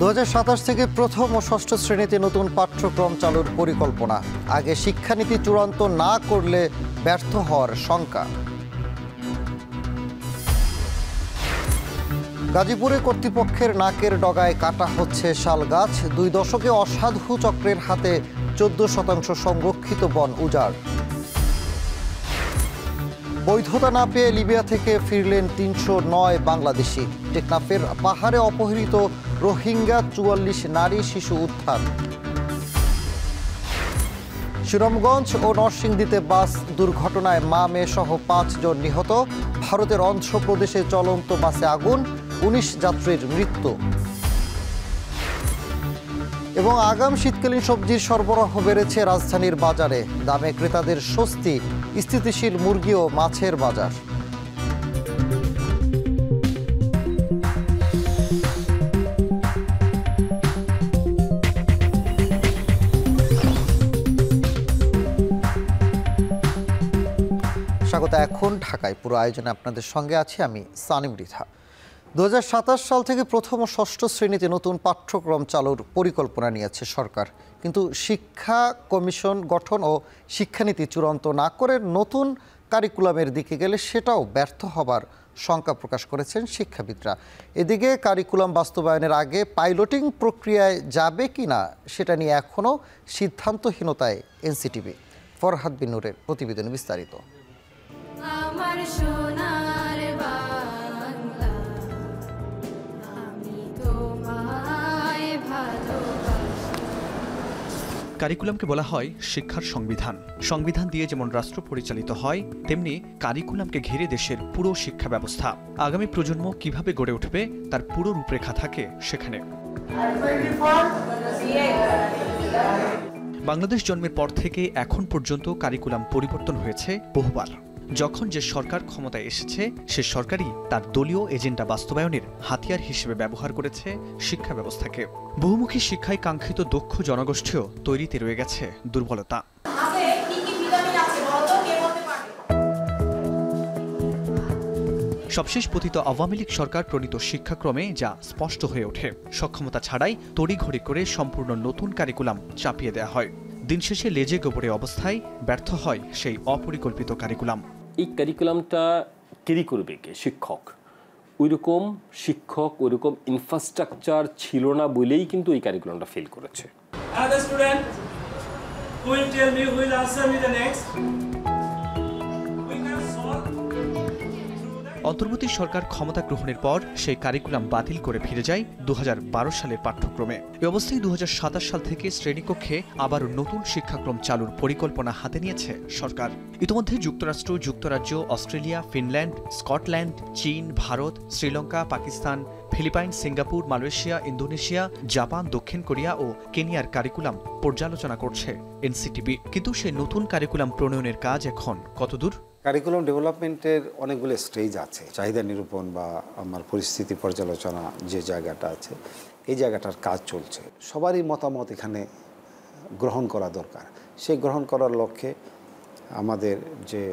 2027 থেকে প্রথম ও ষষ্ঠ শ্রেণীতে নতুন পাঠ্যক্রম চালুর পরিকল্পনা। আগে শিক্ষানীতি চূড়ান্ত না করলে ব্যর্থ হওয়ার শঙ্কা। গাজীপুরে কর্তৃপক্ষের নাকের ডগায় কাটা হচ্ছে শাল গাছ। 2 দশকে অসাধু চক্রের হাতে 14% সংরক্ষিত বন উজাড়। বৈধতা না পেয়ে লিবিয়া থেকে ফিরলেন 309 বাংলাদেশি। টেকনাফের পাহাড়ে অপহৃত রোহিঙ্গা 44 নারী শিশু উদ্ধার। শিরোমগঞ্জ ও নরসিংদীতে বাস দুর্ঘটনায় মা মেয়ে সহ 5 জন নিহত। ভারতের অন্ধ্রপ্রদেশে চলন্ত বাসে আগুন, 19 যাত্রীর মৃত্যু। এবং আগাম শীতকালীন সবজির সরবরাহ বেড়েছে রাজধানীর বাজারে। দামে ক্রেতাদের স্বস্তি, স্থিতিশীল মুরগি ও মাছের বাজার। স্বাগত। এখন ঢাকায় পুরো আয়োজনে আপনাদের সঙ্গে আছি আমি সানিম রিথা। 2027 সাল থেকে প্রথম ও ষষ্ঠ শ্রেণীতে নতুন পাঠ্যক্রম চালুর পরিকল্পনা নিয়েছে সরকার, কিন্তু শিক্ষা কমিশন গঠন ও শিক্ষানীতি চূড়ান্ত না করে নতুন কারিকুলামের দিকে গেলে সেটাও ব্যর্থ হবার শঙ্কা প্রকাশ করেছেন শিক্ষাবিদরা। এদিকে কারিকুলাম বাস্তবায়নের আগে পাইলটিং প্রক্রিয়ায় যাবে কিনা সেটা নিয়ে এখনও সিদ্ধান্তহীনতায় এনসিটিবি। ফরহাদ বিন নূরের প্রতিবেদন বিস্তারিত। কারিকুলামকে বলা হয় শিক্ষার সংবিধান। সংবিধান দিয়ে যেমন রাষ্ট্র পরিচালিত হয়, তেমনি কারিকুলামকে ঘিরে দেশের পুরো শিক্ষা ব্যবস্থা। আগামী প্রজন্ম কিভাবে গড়ে উঠবে তার পুরো রূপরেখা থাকে সেখানে। বাংলাদেশ জন্মের পর থেকে এখন পর্যন্ত কারিকুলাম পরিবর্তন হয়েছে বহুবার। যখন যে সরকার ক্ষমতায় এসেছে সে সরকারই তার দলীয় এজেন্ডা বাস্তবায়নের হাতিয়ার হিসেবে ব্যবহার করেছে শিক্ষা ব্যবস্থাকে। বহুমুখী শিক্ষায় কাঙ্ক্ষিত দক্ষ জনগোষ্ঠীও তৈরিতে রয়ে গেছে দুর্বলতা। সবশেষ পতিত আওয়ামী লীগ সরকার প্রণীত শিক্ষাক্রমে যা স্পষ্ট হয়ে ওঠে, সক্ষমতা ছাড়াই তড়িঘড়ি করে সম্পূর্ণ নতুন কারিকুলাম চাপিয়ে দেওয়া হয়। দিন শেষে লেজে গোবরে অবস্থায় ব্যর্থ হয় সেই অপরিকল্পিত কারিকুলাম। এই কারিকুলামটা ক্যারি করবে কে? শিক্ষক। ওইরকম শিক্ষক, ওইরকম ইনফ্রাস্ট্রাকচার ছিল না বলেই কিন্তু এই কারিকুলামটা ফেল করেছে। অন্তর্বর্তী সরকার ক্ষমতা গ্রহণের পর সেই কারিকুলাম বাতিল করে ফিরে যায় 2012 সালের পাঠ্যক্রমে। এই অবস্থায় 2027 সাল থেকে শ্রেণীকক্ষে আবার নতুন শিক্ষাক্রম চালুর পরিকল্পনা হাতে নিয়েছে সরকার। ইতিমধ্যে যুক্তরাষ্ট্র, যুক্তরাজ্য, অস্ট্রেলিয়া, ফিনল্যান্ড, স্কটল্যান্ড, চীন, Bharat, Sri Lanka, Pakistan, Philippine, Singapore, Malaysia, Indonesia, Japan, দক্ষিণ কোরিয়া ও কেনিয়ার কারিকুলাম পর্যালোচনা করছে এনসিটিবি। কিন্তু সেই নতুন কারিকুলাম প্রণয়নের কাজ এখন কতদূর? কারিকুলাম ডেভেলপমেন্টের অনেকগুলো স্টেজ আছে। চাহিদা নিরূপণ বা আমার পরিস্থিতি পর্যালোচনা যে জায়গাটা আছে, এই জায়গাটার কাজ চলছে। সবারই মতামত এখানে গ্রহণ করা দরকার। সেই গ্রহণ করার লক্ষ্যে আমাদের যে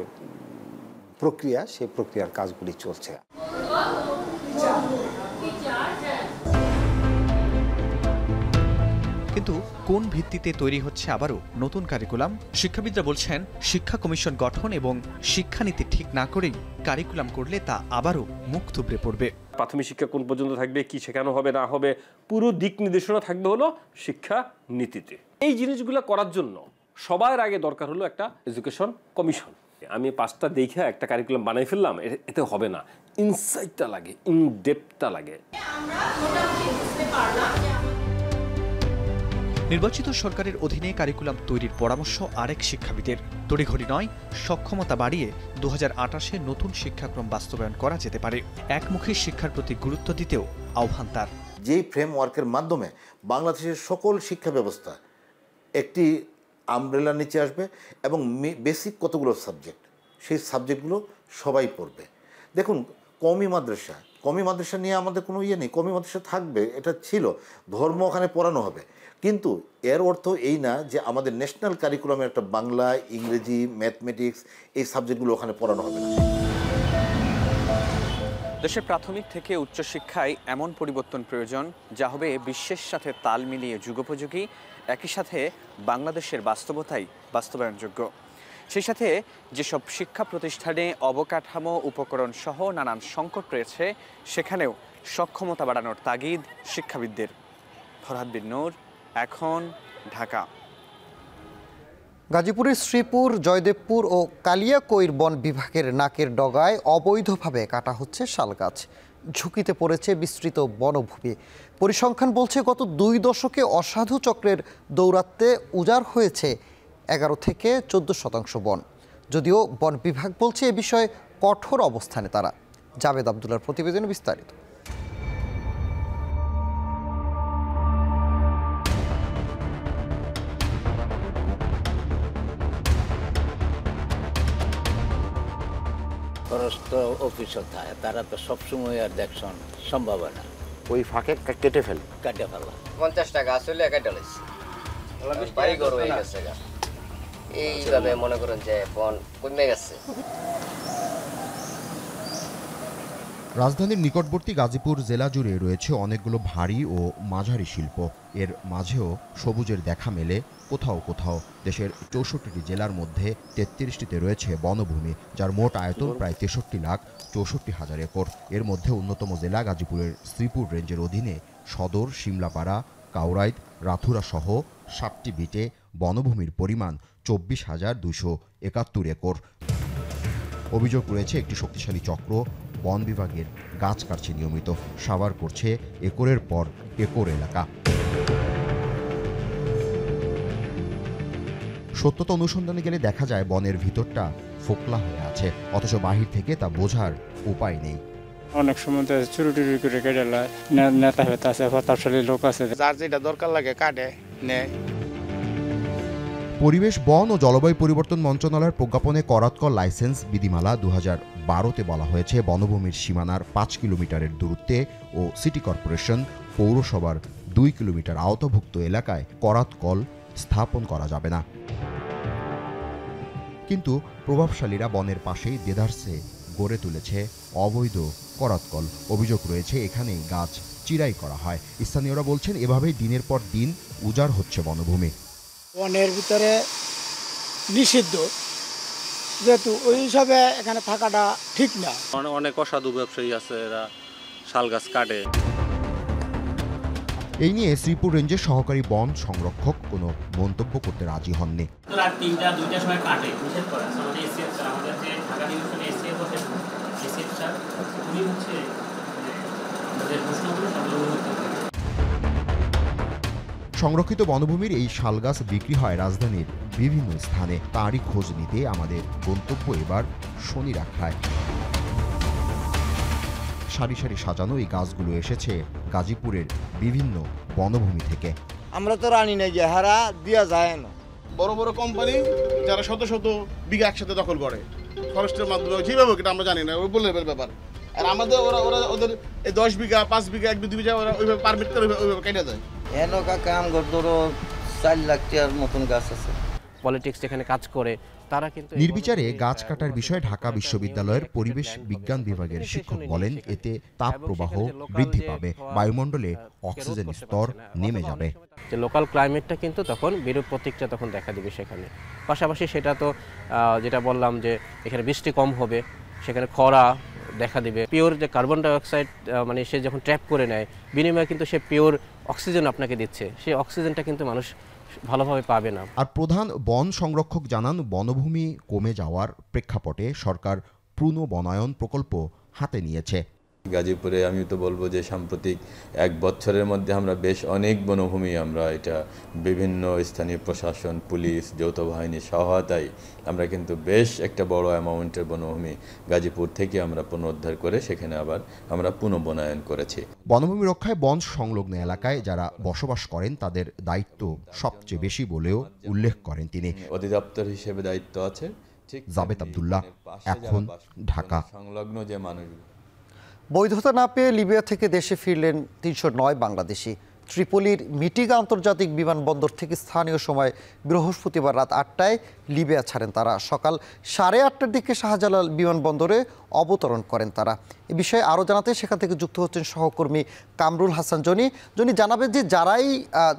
প্রক্রিয়া, সেই প্রক্রিয়ার কাজগুলি চলছে। কিন্তু কোন ভিত্তিতে তৈরি হচ্ছে আবারও নতুন কারিকুলাম? শিক্ষাবিদরা বলছেন, শিক্ষা কমিশন গঠন এবং শিক্ষানীতি ঠিক না করেই কারিকুলাম করলে তা আবারও মুখ থুবড়ে পড়বে। প্রাথমিক শিক্ষা কোন পর্যন্ত থাকবে, কি শেখানো হবে না হবে, পুরো দিক নির্দেশনা থাকবে হলো শিক্ষা নীতিতে। এই জিনিসগুলো করার জন্য সবার আগে দরকার হলো একটা এডুকেশন কমিশন। আমি 5টা দেখে একটা কারিকুলাম বানাই ফেললাম, এতে হবে না। ইনসাইটটা লাগে, ইনডেপথটা লাগে। নির্বাচিত সরকারের অধীনে কারিকুলাম তৈরির পরামর্শ আরেক শিক্ষাবিদের। তড়িঘড়ি নয়, সক্ষমতা বাড়িয়ে 2028-এ নতুন শিক্ষাক্রম বাস্তবায়ন করা যেতে পারে। একমুখী শিক্ষার প্রতি গুরুত্ব দিতেও আহ্বান তার। যেই ফ্রেমওয়ার্কের মাধ্যমে বাংলাদেশের সকল শিক্ষা ব্যবস্থা একটি আমব্রেলার নিচে আসবে এবং বেসিক কতগুলো সাবজেক্ট, সেই সাবজেক্টগুলো সবাই পড়বে। দেখুন, কওমি মাদ্রাসা নিয়ে আমাদের কোনো ইয়ে নেই। কওমি মাদ্রাসা থাকবে, এটা ছিল, ধর্ম ওখানে পড়ানো হবে। কিন্তু এর অর্থ এই না যে আমাদের ন্যাশনাল কারিকুলামে একটা বাংলা, ইংরেজি, ম্যাথমেটিক্স এই সাবজেক্টগুলো ওখানে পড়ানো হবে না। দেশের প্রাথমিক থেকে উচ্চশিক্ষায় এমন পরিবর্তন প্রয়োজন যা হবে বিশ্বের সাথে তাল মিলিয়ে যুগোপযোগী, একই সাথে বাংলাদেশের বাস্তবতাই বাস্তবায়নযোগ্য। সেই সাথে যেসব শিক্ষা প্রতিষ্ঠানে অবকাঠামো, উপকরণ সহ নানান সংকট রয়েছে, সেখানেও সক্ষমতা বাড়ানোর তাগিদ শিক্ষাবিদদের। ফরহাদ বিন নূর, এখন, ঢাকা। গাজীপুরের শ্রীপুর, জয়দেবপুর ও কালিয়াকৈর বন বিভাগের নাকের ডগায় অবৈধভাবে কাটা হচ্ছে শাল গাছ। ঝুঁকিতে পড়েছে বিস্তৃত বনভূমি। পরিসংখ্যান বলছে গত 2 দশকে অসাধু চক্রের দৌরাত্ম্যে উজাড় হয়েছে 11 থেকে 14% বন। যদিও বন বিভাগ বলছে এ বিষয়ে কঠোর অবস্থানে তারা। জাবেদ আবদুল্লার প্রতিবেদনে বিস্তারিত। ফরেস্ট অফিসার থাকে, তারা তো সবসময় আর দেখছেন সম্ভব না, ওই ফাঁকে কেটে ফেলে কাটে ফেলা। 50 টাকা আসলে কেটে লাইছি, বাড়ি ঘর হয়ে গেছে। এইভাবে মনে করেন যে বন কমে গেছে। রাজধানীর নিকটবর্তী গাজীপুর জেলা জুড়ে রয়েছে অনেকগুলো ভারী ও মাঝারি শিল্প। এর মাঝেও সবুজের দেখা মেলে কোথাও কোথাও। দেশের 64টি জেলার মধ্যে 33টিতে রয়েছে বনভূমি, যার মোট আয়তন প্রায় 63,64,000 একর। এর মধ্যে অন্যতম জেলা গাজীপুরের শ্রীপুর রেঞ্জের অধীনে সদর, শিমলাপাড়া, কাউরাইদ, রাথুরা সহ 7টি বিটে বনভূমির পরিমাণ 24,271 একর। অভিযোগ রয়েছে একটি শক্তিশালী চক্র বন বিভাগের গাছ কাটছে নিয়মিত, সাবার করছে একরের পর একর এলাকা। সত্যতা অনুসন্ধানে গেলে দেখা যায় বনের ভিতরটা ফোকলা হয়ে আছে, অথচ বাহির থেকে তা বোঝার উপায় নেই। অনেক সময় চুরি টুরি করে কেটে নেতা হতে আছে, প্রতাপশালী লোক আছে, যার যেটা দরকার লাগে কাটে নেয়। পরিবেশ, বন ও জলবায়ু পরিবর্তন মন্ত্রণালয়ের প্রজ্ঞাপনে করাতকল লাইসেন্স বিধিমালা 2012-তে বলা হয়েছে বনভূমির সীমানার 5 কিলোমিটারের দূরত্বে ও সিটি কর্পোরেশন, পৌরসভার 2 কিলোমিটার আওতাভুক্ত এলাকায় করাতকল স্থাপন করা যাবে না। কিন্তু প্রভাবশালীরা বনের পাশেই দেদারসে গড়ে তুলেছে অবৈধ করাতকল। অভিযোগ রয়েছে এখানেই গাছ চিরাই করা হয়। স্থানীয়রা বলছেন এভাবেই দিনের পর দিন উজাড় হচ্ছে বনভূমি। বনের ভিতরে নিষিদ্ধ, যেহেতু ওই হিসাবে এখানে থাকাটা ঠিক না। অনেক অসাধু ব্যবসায়ী আছে, এরা শাল গাছ কাটে। এই নিয়ে শ্রীপুর রেঞ্জের সহকারী বন সংরক্ষক কোনো মন্তব্য করতে রাজি হননি। রাত 3টা-2টার সময় কাটে, নিষেধ করা আছে আমাদের এসিএফ স্যার, আমাদের যে ঢাকা ডিভিশনে এসিএফ আছে, এসিএফ স্যার উনি হচ্ছে আমাদের প্রশ্নগুলো সবগুলো সংরক্ষিত বনভূমির এই শালগাছ বিক্রি হয় রাজধানীর বিভিন্ন স্থানে। তারই খোঁজ নিতে আমাদের গন্তব্য এবার শনিরাখায়। সারি সারি সাজানো এই গাছগুলো এসেছে গাজীপুরের বিভিন্ন বনভূমি থেকে। আমরা তো রানি নাই, হারা দিয়া যায় না। বড় বড় কোম্পানি যারা শত শত বিঘা একসাথে দখল করে ফরেস্টের মাধ্যমে, যেভাবে এটা আমরা জানি না, ওই বলে ব্যাপার। আর আমাদের ওরা ওদের 10 বিঘা, 5 বিঘা, 1-2 বিঘা ওরা ওইভাবে পারমিট করে ওইভাবে কেটে যায়। কাম ধরো 4 লাখ টাকার মতন গাছ আছে। পলিটিক্স যেখানে কাজ করে তারা কিন্তু নির্বিচারে গাছ কাটার বিষয়ে ঢাকা বিশ্ববিদ্যালয়ের পরিবেশ বিজ্ঞান বিভাগের শিক্ষক বলেন, এতে তাপ প্রবাহ বৃদ্ধি পাবে, বায়ুমণ্ডলে অক্সিজেন স্তর নেমে যাবে। যে লোকাল ক্লাইমেটটা কিন্তু তখন বিরূপ প্রতিক্রিয়া তখন দেখা দিবে সেখানে। পাশাপাশি সেটা তো যেটা বললাম যে এখানে বৃষ্টি কম হবে, সেখানে খরা দেখা দিবে। পিওর যে কার্বন ডাইঅক্সাইড মানে সে যখন ট্র্যাপ করে নেয়, বিনিময়ে কিন্তু সে পিওর অক্সিজেন আপনাকে দিচ্ছে, সেই অক্সিজেনটা কিন্তু মানুষ ভালোভাবে পাবে না। আর প্রধান বন সংরক্ষক জানান, বনভূমি কমে যাওয়ার প্রেক্ষাপটে সরকার পুনঃবনায়ন প্রকল্প হাতে নিয়েছে। গাজীপুরে আমি তো বলবো যে সাম্প্রতিক 1 বছরের মধ্যে আমরা বেশ অনেক বনভূমি আমরা এটা বিভিন্ন স্থানীয় প্রশাসন, পুলিশ, যৌথ বাহিনীর সহায়তায় আমরা কিন্তু বেশ একটা বড় অ্যামাউন্টের বনভূমি গাজীপুর থেকে আমরা পুনরুদ্ধার করে সেখানে আবার আমরা পুনঃবনায়ন করেছি। বনভূমি রক্ষায় বন সংলগ্ন এলাকায় যারা বসবাস করেন তাদের দায়িত্ব সবচেয়ে বেশি বলেও উল্লেখ করেন তিনি। অধিদপ্তর হিসেবে দায়িত্ব আছে। জাবেদ আবদুল্লাহ, এখন, ঢাকা। সংলগ্ন যে মানুষ বৈধতা না পেয়ে লিবিয়া থেকে দেশে ফিরলেন 309 বাংলাদেশি। ট্রিপোলির মিটিগা আন্তর্জাতিক বিমানবন্দর থেকে স্থানীয় সময় বৃহস্পতিবার রাত 8টায় লিবিয়া ছাড়েন তারা। সকাল 8:30টার দিকে শাহজালাল বিমানবন্দরে অবতরণ করেন তারা। এ বিষয়ে আরও জানাতে সেখান থেকে যুক্ত হচ্ছেন সহকর্মী কামরুল হাসান জনি। জানাবেন যে যারাই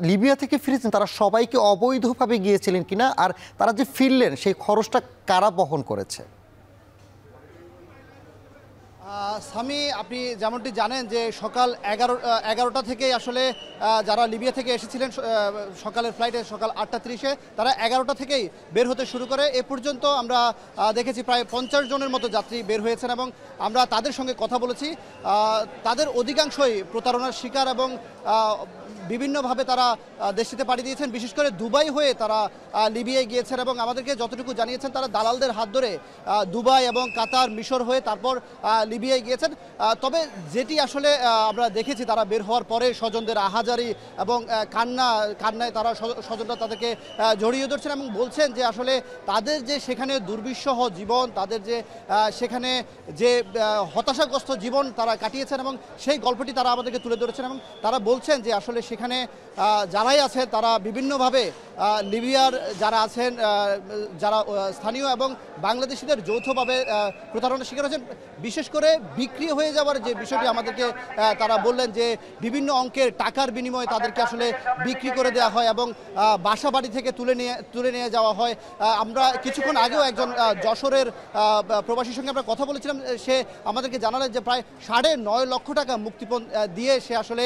লিবিয়া থেকে ফিরেছেন তারা সবাইকে অবৈধভাবে গিয়েছিলেন কিনা, আর তারা যে ফিরলেন সেই খরচটা কারা বহন করেছে? সামি, আপনি যেমনটি জানেন যে সকাল 11টা থেকে আসলে যারা লিবিয়া থেকে এসেছিলেন সকালের ফ্লাইটে সকাল 8:30-এ তারা 11টা থেকেই বের হতে শুরু করে। এ পর্যন্ত আমরা দেখেছি প্রায় 50 জনের মতো যাত্রী বের হয়েছেন এবং আমরা তাদের সঙ্গে কথা বলেছি। তাদের অধিকাংশই প্রতারণার শিকার এবং বিভিন্নভাবে তারা দেশটিতে পাড়ি দিয়েছেন। বিশেষ করে দুবাই হয়ে তারা লিবিয়ায় গিয়েছেন এবং আমাদেরকে যতটুকু জানিয়েছেন তারা দালালদের হাত ধরে দুবাই এবং কাতার, মিশর হয়ে তারপর লিবিয়ায় গিয়েছেন। তবে যেটি আসলে আমরা দেখেছি তারা বের হওয়ার পরে স্বজনদের আহাজারি এবং কান্নায় তারা স্বজনরা তাদেরকে জড়িয়ে ধরছেন এবং বলছেন যে আসলে তাদের যে সেখানে দুর্বিষহ জীবন, তাদের যে সেখানে যে হতাশাগ্রস্ত জীবন তারা কাটিয়েছেন এবং সেই গল্পটি তারা আমাদেরকে তুলে ধরেছেন এবং তারা বলছেন যে আসলে সেখানে যারাই আছে তারা বিভিন্নভাবে লিবিয়ার যারা আছেন, যারা স্থানীয় এবং বাংলাদেশিদের যৌথভাবে প্রতারণার শিকার হয়েছেন। বিশেষ করে বিক্রি হয়ে যাওয়ার যে বিষয়টি আমাদেরকে তারা বললেন যে বিভিন্ন অঙ্কের টাকার বিনিময়ে তাদেরকে আসলে বিক্রি করে দেওয়া হয় এবং বাসা বাড়ি থেকে তুলে নিয়ে যাওয়া হয়। আমরা কিছুক্ষণ আগেও একজন যশোরের প্রবাসীর সঙ্গে আমরা কথা বলেছিলাম। সে আমাদেরকে জানালেন যে প্রায় 9.5 লক্ষ টাকা মুক্তিপণ দিয়ে সে আসলে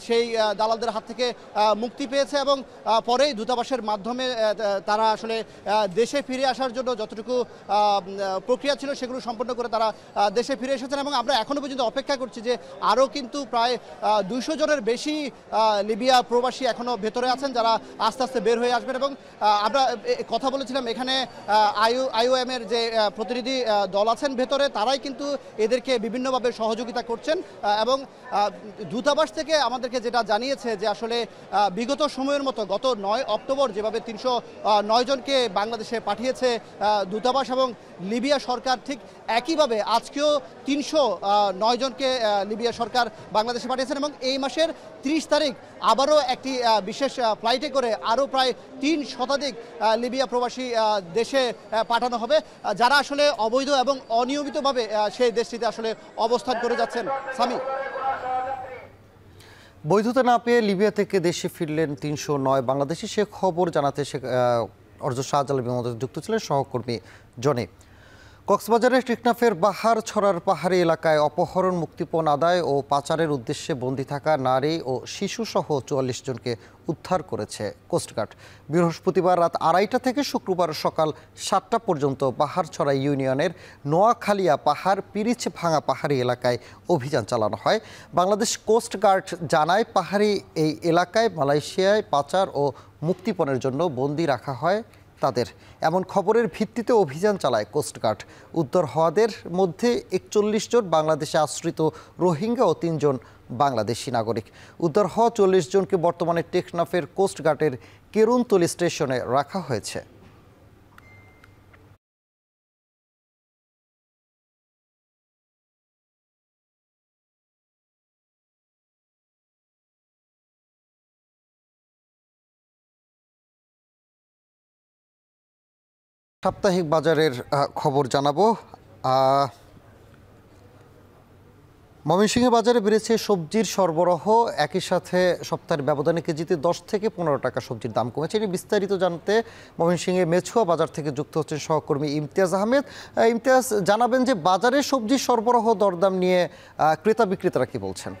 সেই দালালদের হাত থেকে মুক্তি পেয়েছে এবং পরেই দূতাবাসের মাধ্যমে তারা আসলে দেশে ফিরে আসার জন্য যতটুকু প্রক্রিয়া ছিল সেগুলো সম্পন্ন করে তারা দেশে ফিরে এসেছেন এবং আমরা এখনও পর্যন্ত অপেক্ষা করছি যে আরও কিন্তু প্রায় 200 জনের বেশি লিবিয়া প্রবাসী এখনও ভেতরে আছেন যারা আস্তে আস্তে বের হয়ে আসবেন। এবং আমরা কথা বলেছিলাম এখানে IOM এর যে প্রতিনিধি দল আছেন ভেতরে, তারাই কিন্তু এদেরকে বিভিন্নভাবে সহযোগিতা করছেন এবং দূতাবাস থেকে আমাদেরকে যেটা জানিয়েছে যে আসলে বিগত সময়ের মতো গত 9 অক্টোবর যেভাবে 309 জনকে বাংলাদেশে পাঠিয়েছে দূতাবাস এবং লিবিয়া সরকার, ঠিক একইভাবে আজকেও 309 জনকে লিবিয়া সরকার বাংলাদেশে পাঠিয়েছেন এবং এই মাসের 30 তারিখ আবারও একটি বিশেষ ফ্লাইটে করে আরও প্রায় 3 শতাধিক লিবিয়া প্রবাসী দেশে পাঠানো হবে, যারা আসলে অবৈধ এবং অনিয়মিতভাবে সেই দেশটিতে আসলে অবস্থান করে যাচ্ছেন। সামি, বৈধতা না পেয়ে লিবিয়া থেকে দেশে ফিরলেন 309 বাংলাদেশি। সে খবর জানাতে অর্জ শাহজালাল বিমানবন্দরে যুক্ত ছিলেন সহকর্মী জনি। কক্সবাজারের টেকনাফের বাহার ছড়ার পাহাড়ি এলাকায় অপহরণ, মুক্তিপণ আদায় ও পাচারের উদ্দেশ্যে বন্দী থাকা নারী ও শিশুসহ 44 জনকে উদ্ধার করেছে কোস্টগার্ড। বৃহস্পতিবার রাত 2:30 থেকে শুক্রবার সকাল 7টা পর্যন্ত বাহারছড়া ইউনিয়নের নোয়াখালিয়া পাহাড় পিরিচ ভাঙা পাহাড়ি এলাকায় অভিযান চালানো হয়। বাংলাদেশ কোস্টগার্ড জানায় পাহাড়ি এই এলাকায় মালয়েশিয়ায় পাচার ও মুক্তিপণের জন্য বন্দী রাখা হয় তাদের। এমন খবরের ভিত্তিতে অভিযান চালায় কোস্টগার্ড। উদ্ধার হওয়াদের মধ্যে 41 জন বাংলাদেশে আশ্রিত রোহিঙ্গা ও 3 জন বাংলাদেশি নাগরিক। উদ্ধার হওয়া 40 জনকে বর্তমানে টেকনাফের কোস্টগার্ডের কেরুনতলি স্টেশনে রাখা হয়েছে। সাপ্তাহিক বাজারের খবর জানাবো। ময়মনসিংহ বাজারে বেড়েছে সবজির সরবরাহ। একই সাথে সপ্তাহের ব্যবধানে কেজিতে 10 থেকে 15 টাকা সবজির দাম কমেছে। এটি বিস্তারিত জানতে ময়মনসিংহে মেছুয়া বাজার থেকে যুক্ত হচ্ছেন সহকর্মী ইমতিয়াজ আহমেদ। ইমতিয়াজ, জানাবেন যে বাজারে সবজির সরবরাহ দরদাম নিয়ে ক্রেতা বিক্রেতারা কি বলছেন?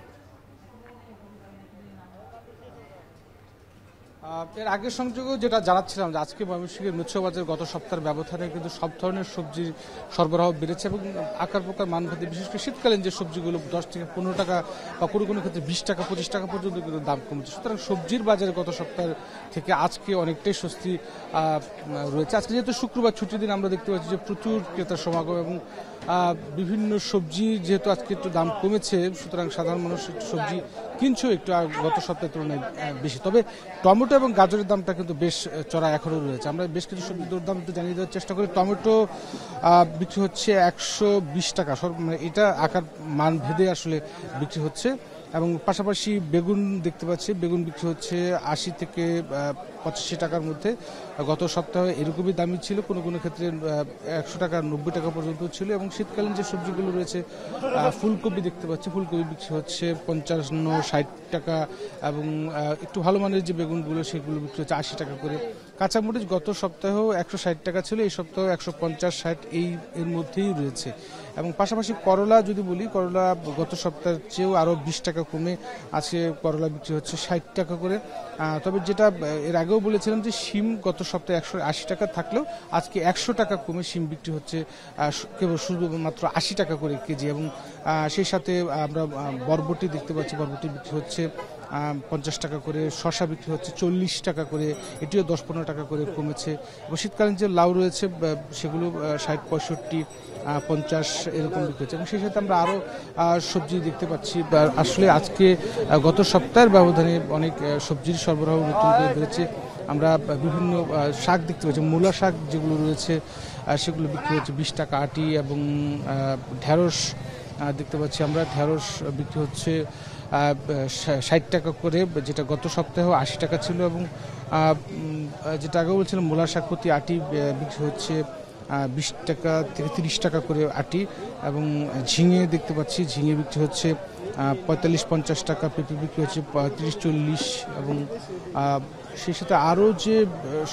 এর আগের সংযোগেও যেটা জানাচ্ছিলাম যে আজকে ময়মনসিংহের মেছুয়া বাজার গত সপ্তাহের ব্যবধানে কিন্তু সব ধরনের সবজির সরবরাহ বেড়েছে এবং আকার প্রকার মানভেদে, বিশেষ করে শীতকালীন যে সবজিগুলো 10 থেকে 15 টাকা বা কোনো কোনো ক্ষেত্রে 20 টাকা 25 টাকা পর্যন্ত কিন্তু দাম কমেছে। সুতরাং সবজির বাজারে গত সপ্তাহ থেকে আজকে অনেকটাই স্বস্তি রয়েছে। আজকে যেহেতু শুক্রবার ছুটির দিন, আমরা দেখতে পাচ্ছি যে প্রচুর ক্রেতার সমাগম এবং বিভিন্ন সবজি যেহেতু আজকে একটু দাম কমেছে, সুতরাং সাধারণ মানুষ সবজি কিনছে একটু গত সপ্তাহের তুলনায় বেশি। তবে টমেটো এবং গাজরের দামটা কিন্তু বেশ চড়া এখনও রয়েছে। আমরা বেশ কিছু সবজির দরদাম একটু জানিয়ে দেওয়ার চেষ্টা করি। টমেটো বিক্রি হচ্ছে 120 টাকা, মানে এটা আকার মান ভেদে আসলে বিক্রি হচ্ছে। এবং পাশাপাশি বেগুন দেখতে পাচ্ছি, বেগুন বিক্রি হচ্ছে 80 থেকে 85 টাকার মধ্যে। গত সপ্তাহে এরকমই দামি ছিল, কোনো কোনো ক্ষেত্রে 100 টাকা 90 টাকা পর্যন্ত ছিল। এবং শীতকালীন যে সবজিগুলো রয়েছে, ফুলকপি দেখতে পাচ্ছি, ফুলকপি বিক্রি হচ্ছে 55-60 টাকা, এবং একটু ভালো মানের যে বেগুনগুলো সেগুলো বিক্রি হচ্ছে 80 টাকা করে। কাঁচামরিচ গত সপ্তাহেও 160 টাকা ছিল, এই সপ্তাহে 150-60 এর মধ্যেই রয়েছে। এবং পাশাপাশি করলা যদি বলি, করলা গত সপ্তাহের চেয়েও আরও 20 টাকা কমে আজকে করলা বিক্রি হচ্ছে 60 টাকা করে। তবে যেটা এর আগেও বলেছিলাম যে শিম গত সপ্তাহে 180 টাকা থাকলেও আজকে 100 টাকা কমে শিম বিক্রি হচ্ছে কেবল শুধুমাত্র 80 টাকা করে কেজি। এবং সেই সাথে আমরা বরবটি দেখতে পাচ্ছি, বরবটি বিক্রি হচ্ছে 50 টাকা করে, শশা বিক্রি হচ্ছে 40 টাকা করে, এটিও 10-15 টাকা করে কমেছে। এবং শীতকালীন যে লাউ রয়েছে সেগুলো 60-65-50 এরকম বিক্রি হচ্ছে। এবং সেই সাথে আমরা আরও সবজি দেখতে পাচ্ছি। আসলে আজকে গত সপ্তাহের ব্যবধানে অনেক সবজির সরবরাহ নতুন করে বেড়েছে। আমরা বিভিন্ন শাক দেখতে পাচ্ছি, মূলা শাক যেগুলো রয়েছে সেগুলো বিক্রি হচ্ছে 20 টাকা আটি। এবং ঢেঁড়স দেখতে পাচ্ছি আমরা, ঢেঁড়স বিক্রি হচ্ছে 60 টাকা করে, যেটা গত সপ্তাহেও 80 টাকা ছিল। এবং যেটা আগে বলছিলাম মূলা শাক প্রতি আটি বিক্রি হচ্ছে 20 টাকা থেকে 30 টাকা করে আটি। এবং ঝিঙে দেখতে পাচ্ছি, ঝিঙে বিক্রি হচ্ছে 45-50 টাকা, পেঁপে বিক্রি হচ্ছে 35-40। এবং সেই সাথে আরও যে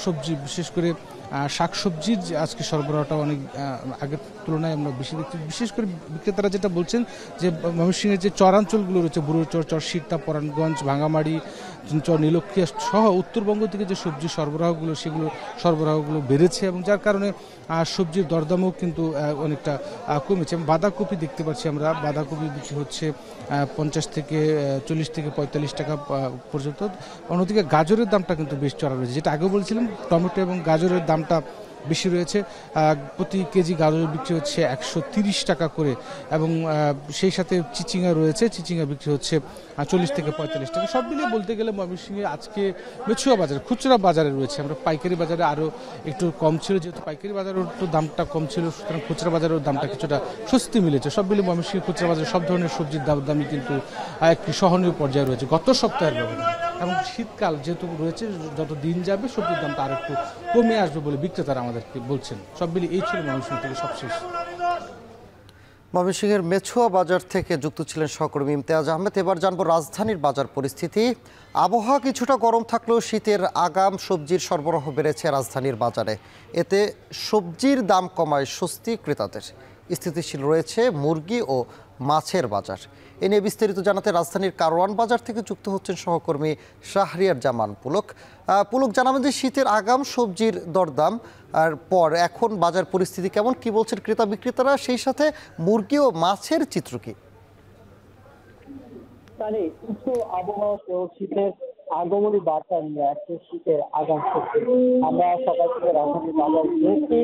সবজি, বিশেষ করে শাকসবজির আজকে সরবরাহটা অনেক আগের তুলনায় আমরা বেশি দেখছি। বিশেষ করে বিক্রেতারা যেটা বলছেন যে ময়মনসিংহের যে চরাঞ্চলগুলো রয়েছে, বুড়োচর, চরশিরতা, পরাণগঞ্জ, ভাঙামারি, চর নীলক্ষী সহ উত্তরবঙ্গ থেকে যে সবজি সরবরাহগুলো বেড়েছে, এবং যার কারণে সবজির দরদামও কিন্তু অনেকটা কমেছে। বাঁধাকপি দেখতে পাচ্ছি আমরা, বাঁধাকপি বিক্রি হচ্ছে 50 থেকে 40 থেকে 45 টাকা পর্যন্ত। অন্যদিকে গাজরের দামটা কিন্তু বেশ চড়া রয়েছে, যেটা আগে বলছিলাম টমেটো এবং গাজরের দামটা বেশি রয়েছে। প্রতি কেজি গাজর বিক্রি হচ্ছে 130 টাকা করে। এবং সেই সাথে চিচিঙ্গা রয়েছে, চিচিঙ্গা বিক্রি হচ্ছে 40 থেকে 45 টাকা। সব মিলিয়ে বলতে গেলে ময়মনসিংহে আজকে মেছুয়া বাজার, খুচরা বাজারে রয়েছে। আমরা পাইকারি বাজারে আরও একটু কম ছিল, যেহেতু পাইকারি বাজারের একটু দামটা কম ছিল, সুতরাং খুচরা বাজারের দামটা কিছুটা স্বস্তি মিলেছে। সব মিলিয়ে ময়মনসিংহে খুচরা বাজারে সব ধরনের সবজির দামই কিন্তু একটি সহনীয় পর্যায়ে রয়েছে গত সপ্তাহের ব্যবধানে। এবং শীতকাল যেহেতু রয়েছে, যত দিন যাবে সবজির দামটা আর একটু কমে আসবে বলে বিক্রেতারা আমাদেরকে বলছেন। সব মিলিয়ে এই ছিল ময়মনসিংহ থেকে সবশেষ। ময়মনসিংহের মেছুয়া বাজার থেকে যুক্ত ছিলেন সহকর্মী ইমতিয়াজ আহমেদ। এবার জানবো রাজধানীর বাজার পরিস্থিতি। আবহাওয়া কিছুটা গরম থাকলেও শীতের আগাম সবজির সরবরাহ বেড়েছে রাজধানীর বাজারে, এতে সবজির দাম কমায় স্বস্তি ক্রেতাদের। স্থিতিশীল রয়েছে মুরগি ও মাছের বাজার। এ নিয়ে বিস্তারিত জানাতে রাজধানীর কারওয়ান বাজার থেকে যুক্ত হচ্ছেন সহকর্মী শাহরিয়ার জামান পুলক। পুলক, জানাবেন যে শীতের আগাম সবজির দরদাম আর পর এখন বাজার পরিস্থিতি কেমন, কি বলছেন ক্রেতা বিক্রেতারা, সেই সাথে মুরগি ও মাছের চিত্র কি? আবহাওয়া ও শীতের আগমনী বার্তা নিয়ে আসছে শীতের আগাম সবজি। আমরা সকাল থেকে রাজধানীর বাজার গিয়েছি,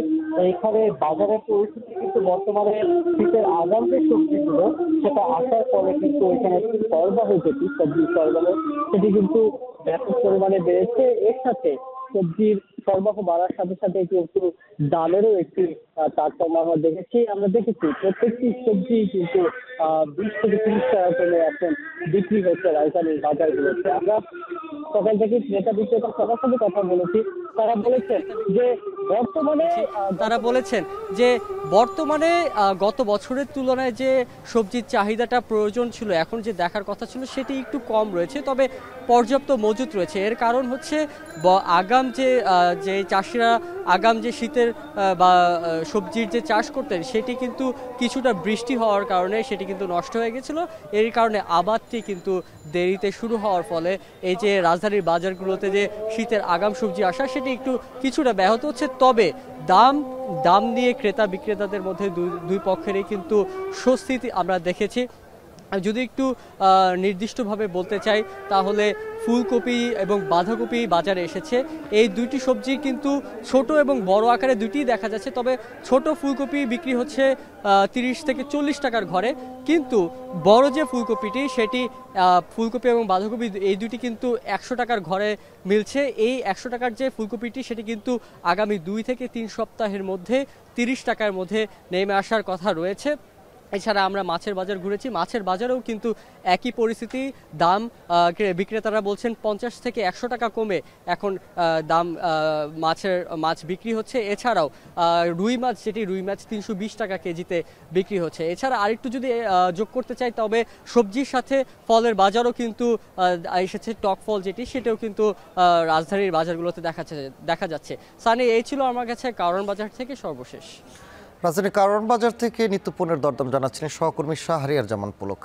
এখানে বাজারের পরিস্থিতি কিন্তু বর্তমানে শীতের আগাম যে সবজিগুলো সেটা আসার পরে কিন্তু এখানে সরবরাহ যেটি সবজির সরবরাহ সেটি কিন্তু ব্যাপক পরিমাণে বেড়েছে। এর সাথে সবজির সরবরাহ বাড়ার সাথে সাথে কিন্তু দামেরও একটি তারতম্য আমরা দেখেছি। প্রত্যেকটি সবজি কিন্তু 20 থেকে 30 টাকা করে এখন বিক্রি হচ্ছে রাজধানীর বাজারগুলোতে। আমরা সকাল থেকে ক্রেতা বিক্রেতার সবার সাথে কথা বলেছি, তারা বলেছেন যে বর্তমানে গত বছরের তুলনায় যে সবজির চাহিদাটা প্রয়োজন ছিল, এখন যে দেখার কথা ছিল সেটি একটু কম রয়েছে, তবে পর্যাপ্ত মজুত রয়েছে। এর কারণ হচ্ছে আগাম যে চাষিরা আগাম যে শীতের বা সবজির যে চাষ করতেন সেটি কিন্তু কিছুটা বৃষ্টি হওয়ার কারণে সেটি কিন্তু নষ্ট হয়ে গেছিল। এর কারণে আবাদটি কিন্তু দেরিতে শুরু হওয়ার ফলে এই যে রাজধানীর বাজারগুলোতে যে শীতের আগাম সবজি আসা সেটি একটু কিছুটা ব্যাহত হচ্ছে। তবে দাম নিয়ে ক্রেতা বিক্রেতাদের মধ্যে দুই পক্ষেরই কিন্তু স্বস্তি আমরা দেখেছি। যদি একটু নির্দিষ্টভাবে বলতে চাই তাহলে ফুলকপি এবং বাঁধাকপি বাজারে এসেছে। এই দুইটি সবজি কিন্তু ছোট এবং বড় আকারে দুটিই দেখা যাচ্ছে, তবে ছোট ফুলকপি বিক্রি হচ্ছে 30 থেকে 40 টাকার ঘরে, কিন্তু বড় যে ফুলকপিটি সেটি ফুলকপি এবং বাঁধাকপি এই দুটি কিন্তু 100 টাকার ঘরে মিলছে। এই 100 টাকার যে ফুলকপিটি সেটি কিন্তু আগামী 2 থেকে 3 সপ্তাহের মধ্যে 30 টাকার মধ্যে নেমে আসার কথা রয়েছে। এছাড়া আমরা মাছের বাজার ঘুরেছি, মাছের বাজারেও কিন্তু একই পরিস্থিতি। দাম বিক্রেতারা বলছেন 50 থেকে 100 টাকা কমে এখন দাম মাছ বিক্রি হচ্ছে। এছাড়াও রুই মাছ 320 টাকা কেজিতে বিক্রি হচ্ছে। এছাড়া আরেকটু যদি যোগ করতে চাই তবে সবজির সাথে ফলের বাজারও কিন্তু এসেছে। টক ফল সেটাও কিন্তু রাজধানীর বাজারগুলোতে দেখা যাচ্ছে। সানি, এই ছিল আমার কাছে কারণ বাজার থেকে সর্বশেষ। রাজধানীর কারণ বাজার থেকে নিত্যপণ্যের দরদাম জানাচ্ছেন সহকর্মী শাহরিয়ার জামান পুলক।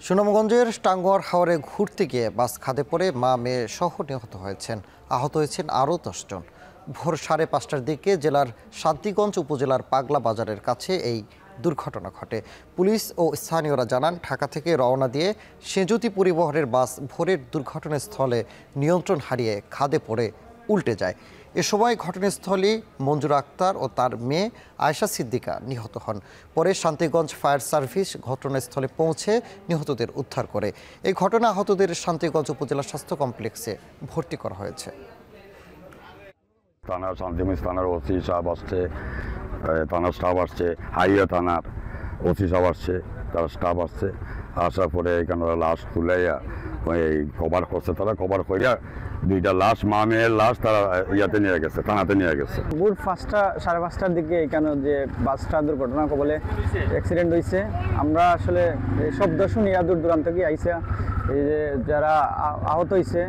সুনামগঞ্জের টাঙ্গুয়ার হাওরে ঘুরতে গিয়ে বাস খাদে পড়ে মা মেয়ে সহ নিহত হয়েছেন। আহত হয়েছেন আরও 10 জন। ভোর 5:30টার দিকে জেলার শান্তিগঞ্জ উপজেলার পাগলা বাজারের কাছে এই দুর্ঘটনা ঘটে। পুলিশ ও স্থানীয়রা জানান, ঢাকা থেকে রওনা দিয়ে সেজুতি পরিবহনের বাস ভোরের দুর্ঘটনাস্থলে নিয়ন্ত্রণ হারিয়ে খাদে পড়ে উল্টে যায়। এ সময় ঘটনাস্থলে মঞ্জুরা আক্তার ও তার মেয়ে আয়েশা সিদ্দিকা নিহত হন। পরে শান্তিগঞ্জ ফায়ার সার্ভিস ঘটনাস্থলে পৌঁছে নিহতদের উদ্ধার করে। এই ঘটনা আহতদের শান্তিগঞ্জ উপজেলা স্বাস্থ্য কমপ্লেক্সে ভর্তি করা হয়েছে। থানার শান্তিগঞ্জ থানার ওসি সাহেব আসছে, থানার স্টাফ আসছে, হাইওয়ে থানার ওসি সাহেব আসছে, তারা স্টাফ আসছে। আসার পরে এখানে লাশ তুলাইয়া কভার করছে, তারা কভার করিয়া 2টা লাশ, মা মেয়ের লাশ তারা ইয়াতে নিয়ে গেছে, থানাতে নিয়ে গেছে। ভোর 5:30টার দিকে এখানে যে বাসটা দুর্ঘটনা কবলে অ্যাক্সিডেন্ট হয়েছে। আমরা আসলে শব্দ শুনিয়া দূর দূরান্ত থেকে আইসা এই যে যারা আহত হয়েছে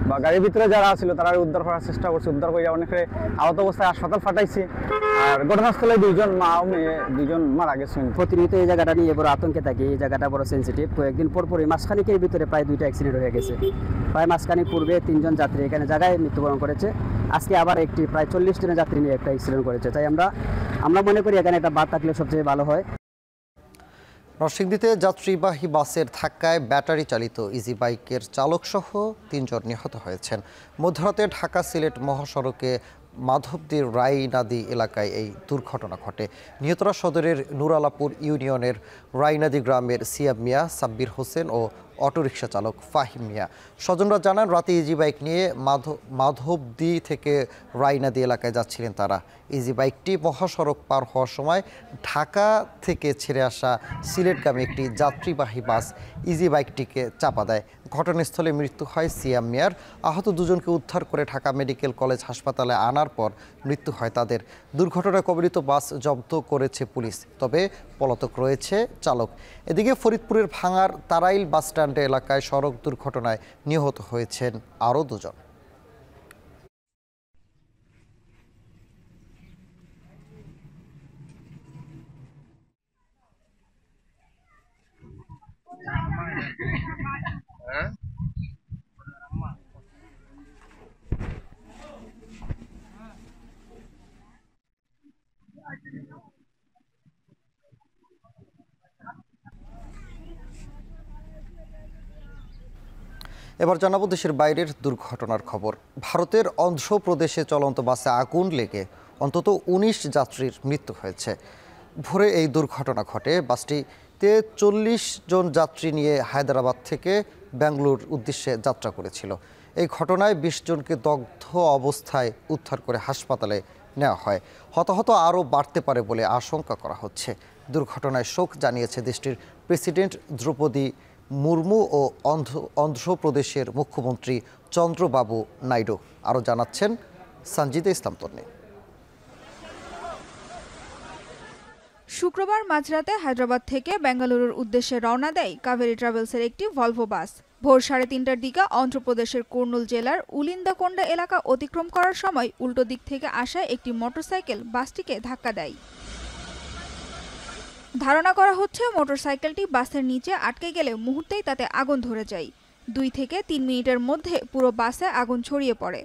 বা গাড়ির ভিতরে যারা ছিল তারা উদ্ধার করার চেষ্টা করছে। উদ্ধার করিয়া অনেকে আহত অবস্থায় হাসপাতাল পাঠাইছে। আর ঘটনাস্থলে 2 জন মা ও মেয়ে 2 জন মারা গেছেন। প্রতিনিয়ত এই জায়গাটা নিয়ে বড় আতঙ্কে থাকি। এই জায়গাটা বড় সেন্সিটিভ। কয়েকদিন পরপরই মাসখানিকের ভিতরে প্রায় 2টা অ্যাক্সিডেন্ট হয়ে গেছে। প্রায় মাসখানিক পূর্বে 3 জন যাত্রী এখানে জায়গায় মৃত্যুবরণ করেছে। আজকে আবার একটি প্রায় 40 জনের যাত্রী নিয়ে একটা অ্যাক্সিডেন্ট করেছে। তাই আমরা মনে করি এখানে একটা বাদ থাকলে সবচেয়ে ভালো হয়। নরসিংদীতে যাত্রীবাহী বাসের ধাক্কায় ব্যাটারি চালিত ইজি বাইকের চালকসহ 3 জন নিহত হয়েছেন। মধ্যরাতে ঢাকা সিলেট মহাসড়কে মাধবদীর রায়নাদি এলাকায় এই দুর্ঘটনা ঘটে। নিহতরা সদরের নুরালাপুর ইউনিয়নের রায়নাদি গ্রামের সিয়াব মিয়া, সাব্বির হোসেন ও অটোরিকশা চালক ফাহিম মিয়া। স্বজনরা জানান, রাতে ইজি বাইক নিয়ে মাধবদী থেকে রায়নাদি এলাকায় যাচ্ছিলেন তারা। ইজি বাইকটি মহাসড়ক পার হওয়ার সময় ঢাকা থেকে ছেড়ে আসা সিলেটগামী একটি যাত্রীবাহী বাস ইজি বাইকটিকে চাপা দেয়। ঘটনাস্থলে মৃত্যু হয় সিয়াম মিয়ার। আহত 2 জনকে উদ্ধার করে ঢাকা মেডিকেল কলেজ হাসপাতালে আনার পর মৃত্যু হয় তাদের। দুর্ঘটনায় কবলিত বাস জব্দ করেছে পুলিশ, তবে পলাতক রয়েছে চালক। এদিকে ফরিদপুরের ভাঙার তারাইল বাসস্ট্যান্ড এলাকায় সড়ক দুর্ঘটনায় নিহত হয়েছেন আরও 2 জন। এবার জানাবো দেশের বাইরের দুর্ঘটনার খবর। ভারতের অন্ধ্রপ্রদেশে চলন্ত বাসে আগুন লেগে অন্তত 19 যাত্রীর মৃত্যু হয়েছে। ভোরে এই দুর্ঘটনা ঘটে। বাসটিতে 40 জন যাত্রী নিয়ে হায়দ্রাবাদ থেকে বেঙ্গালুরুর উদ্দেশ্যে যাত্রা করেছিল। এই ঘটনায় 20 জনকে দগ্ধ অবস্থায় উদ্ধার করে হাসপাতালে নেওয়া হয়। হতাহত আরও বাড়তে পারে বলে আশঙ্কা করা হচ্ছে। দুর্ঘটনায় শোক জানিয়েছে দেশটির প্রেসিডেন্ট দ্রৌপদী মুর্মু ও অন্ধ্রপ্রদেশের মুখ্যমন্ত্রী চন্দ্রবাবু নাইডু। আরও জানাচ্ছেন সঞ্জিদা ইসলাম তন্নি। শুক্রবার মাঝরাতে হায়দ্রাবাদ থেকে বেঙ্গালুরুর উদ্দেশ্যে রওনা দেয় কাবেরী ট্রাভেলসের একটি ভলভো বাস। ভোর 3:30টার দিকে অন্ধ্রপ্রদেশের কুর্নুল জেলার উলিন্দাকোন্ডা এলাকা অতিক্রম করার সময় উল্টো দিক থেকে আসা একটি মোটরসাইকেল বাসটিকে ধাক্কা দেয়। ধারণা করা হচ্ছে মোটরসাইকেলটি বাসের নিচে আটকে গেলে মুহূর্তেই তাতে আগুন ধরে যায়। 2 থেকে 3 মিনিটের মধ্যে পুরো বাসে আগুন ছড়িয়ে পড়ে।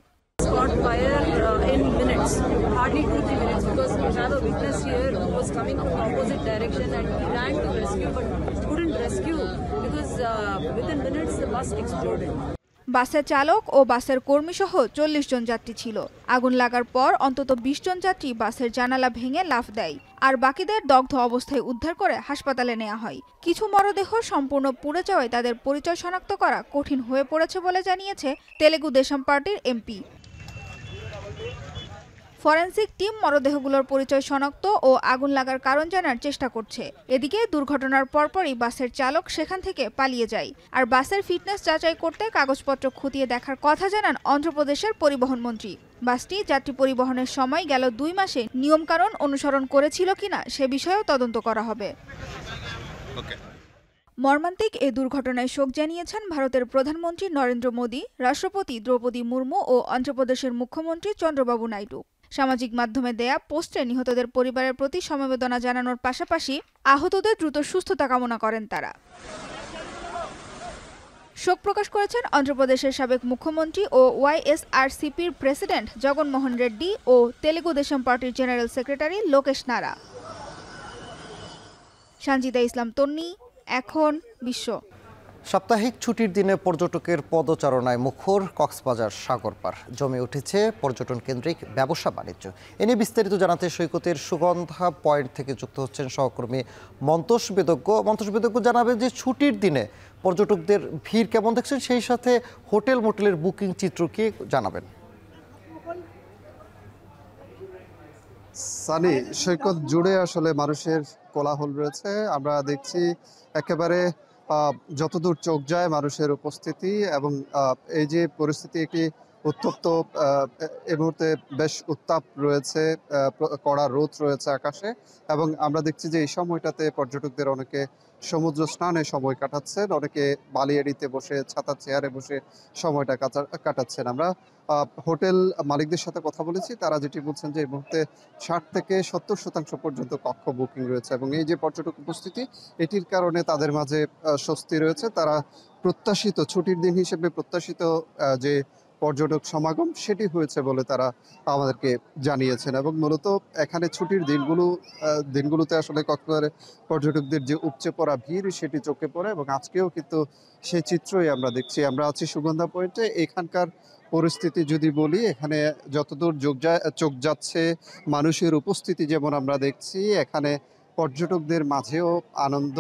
বাসের চালক ও বাসের কর্মী সহ 40 জন যাত্রী ছিল। আগুন লাগার পর অন্তত 20 জন যাত্রী বাসের জানালা ভেঙে লাফ দেয়, আর বাকিদের দগ্ধ অবস্থায় উদ্ধার করে হাসপাতালে নেওয়া হয়। কিছু মরদেহ সম্পূর্ণ পুড়ে যাওয়ায় তাদের পরিচয় শনাক্ত করা কঠিন হয়ে পড়েছে বলে জানিয়েছে তেলেগু দেশম পার্টির এমপি। ফরেনসিক টিম মরদেহগুলোর পরিচয় শনাক্ত ও আগুন লাগার কারণ জানার চেষ্টা করছে। এদিকে দুর্ঘটনার পরপরই বাসের চালক সেখান থেকে পালিয়ে যায়। আর বাসের ফিটনেস যাচাই করতে কাগজপত্র খতিয়ে দেখার কথা জানান অন্ধ্রপ্রদেশের পরিবহন মন্ত্রী। বাসটি যাত্রী পরিবহনের সময় গেল 2 মাসে নিয়মকানুন অনুসরণ করেছিল কিনা সে বিষয়েও তদন্ত করা হবে। মর্মান্তিক এই দুর্ঘটনায় শোক জানিয়েছেন ভারতের প্রধানমন্ত্রী নরেন্দ্র মোদী, রাষ্ট্রপতি দ্রৌপদী মুর্মু ও অন্ধ্রপ্রদেশের মুখ্যমন্ত্রী চন্দ্রবাবু নাইডু। সামাজিক মাধ্যমে দেয়া পোস্টে নিহতদের পরিবারের প্রতি সমবেদনা জানানোর পাশাপাশি আহতদের দ্রুত সুস্থতা কামনা করেন তারা। শোক প্রকাশ করেছেন অন্ধ্রপ্রদেশের সাবেক মুখ্যমন্ত্রী ও ওয়াইএসআরসিপির প্রেসিডেন্ট জগনমোহন রেড্ডি ও তেলেগু দেশম পার্টির জেনারেল সেক্রেটারি লোকেশ নারা। সঞ্জিদা ইসলাম তন্নি, এখন বিশ্ব। সাপ্তাহিক ছুটির দিনে পর্যটকের পদচারণায় মুখর কক্সবাজার সাগর পার। জমে উঠেছে পর্যটন কেন্দ্রিক ব্যবসা বাণিজ্য। এ নিয়ে বিস্তারিত জানাতে সৈকতের সুগন্ধা পয়েন্ট থেকে যুক্ত হচ্ছেন সহকর্মী মন্তোষ বেদজ্ঞ। মন্তোষ বেদজ্ঞ জানাবেন যে ছুটির দিনে পর্যটকদের ভিড় কেমন দেখছেন, সেই সাথে হোটেল মোটেলের বুকিং চিত্র কি জানাবেন। সানি, সৈকত জুড়ে আসলে মানুষের কোলাহল রয়েছে। আমরা দেখছি একেবারে যতদূর চোখ যায় মানুষের উপস্থিতি, এবং এই যে পরিস্থিতি একটি উত্তপ্ত, এই মুহূর্তে বেশ উত্তাপ রয়েছে, কড়া রোদ রয়েছে আকাশে, এবং আমরা দেখছি যে এই সময়টাতে পর্যটকদের অনেকে সমুদ্র স্নানে সময় কাটাচ্ছেন, অনেকে বালিয়াড়িতে বসে ছাতা চেয়ারে বসে সময়টা কাটাচ্ছেন। আমরা হোটেল মালিকদের সাথে কথা বলেছি, তারা যেটি বলছেন যে এই মুহূর্তে 60 থেকে 70% পর্যন্ত কক্ষ বুকিং রয়েছে, এবং এই যে পর্যটক উপস্থিতি এটির কারণে তাদের মাঝে স্বস্তি রয়েছে। তারা প্রত্যাশিত ছুটির দিন হিসেবে প্রত্যাশিত যে পর্যটক সমাগম সেটি হয়েছে বলে তারা আমাদেরকে জানিয়েছেন, এবং মূলত এখানে ছুটির দিনগুলোতে আসলে কক্সবাজারে পর্যটকদের যে উপচে পড়া ভিড় সেটি চোখে পড়ে, এবং আজকেও কিন্তু সেই চিত্রই আমরা দেখছি। আমরা আছি সুগন্ধা পয়েন্টে। এখানকার পরিস্থিতি যদি বলি, এখানে যতদূর চোখ যাচ্ছে মানুষের উপস্থিতি যেমন আমরা দেখছি, এখানে পর্যটকদের মাঝেও আনন্দ,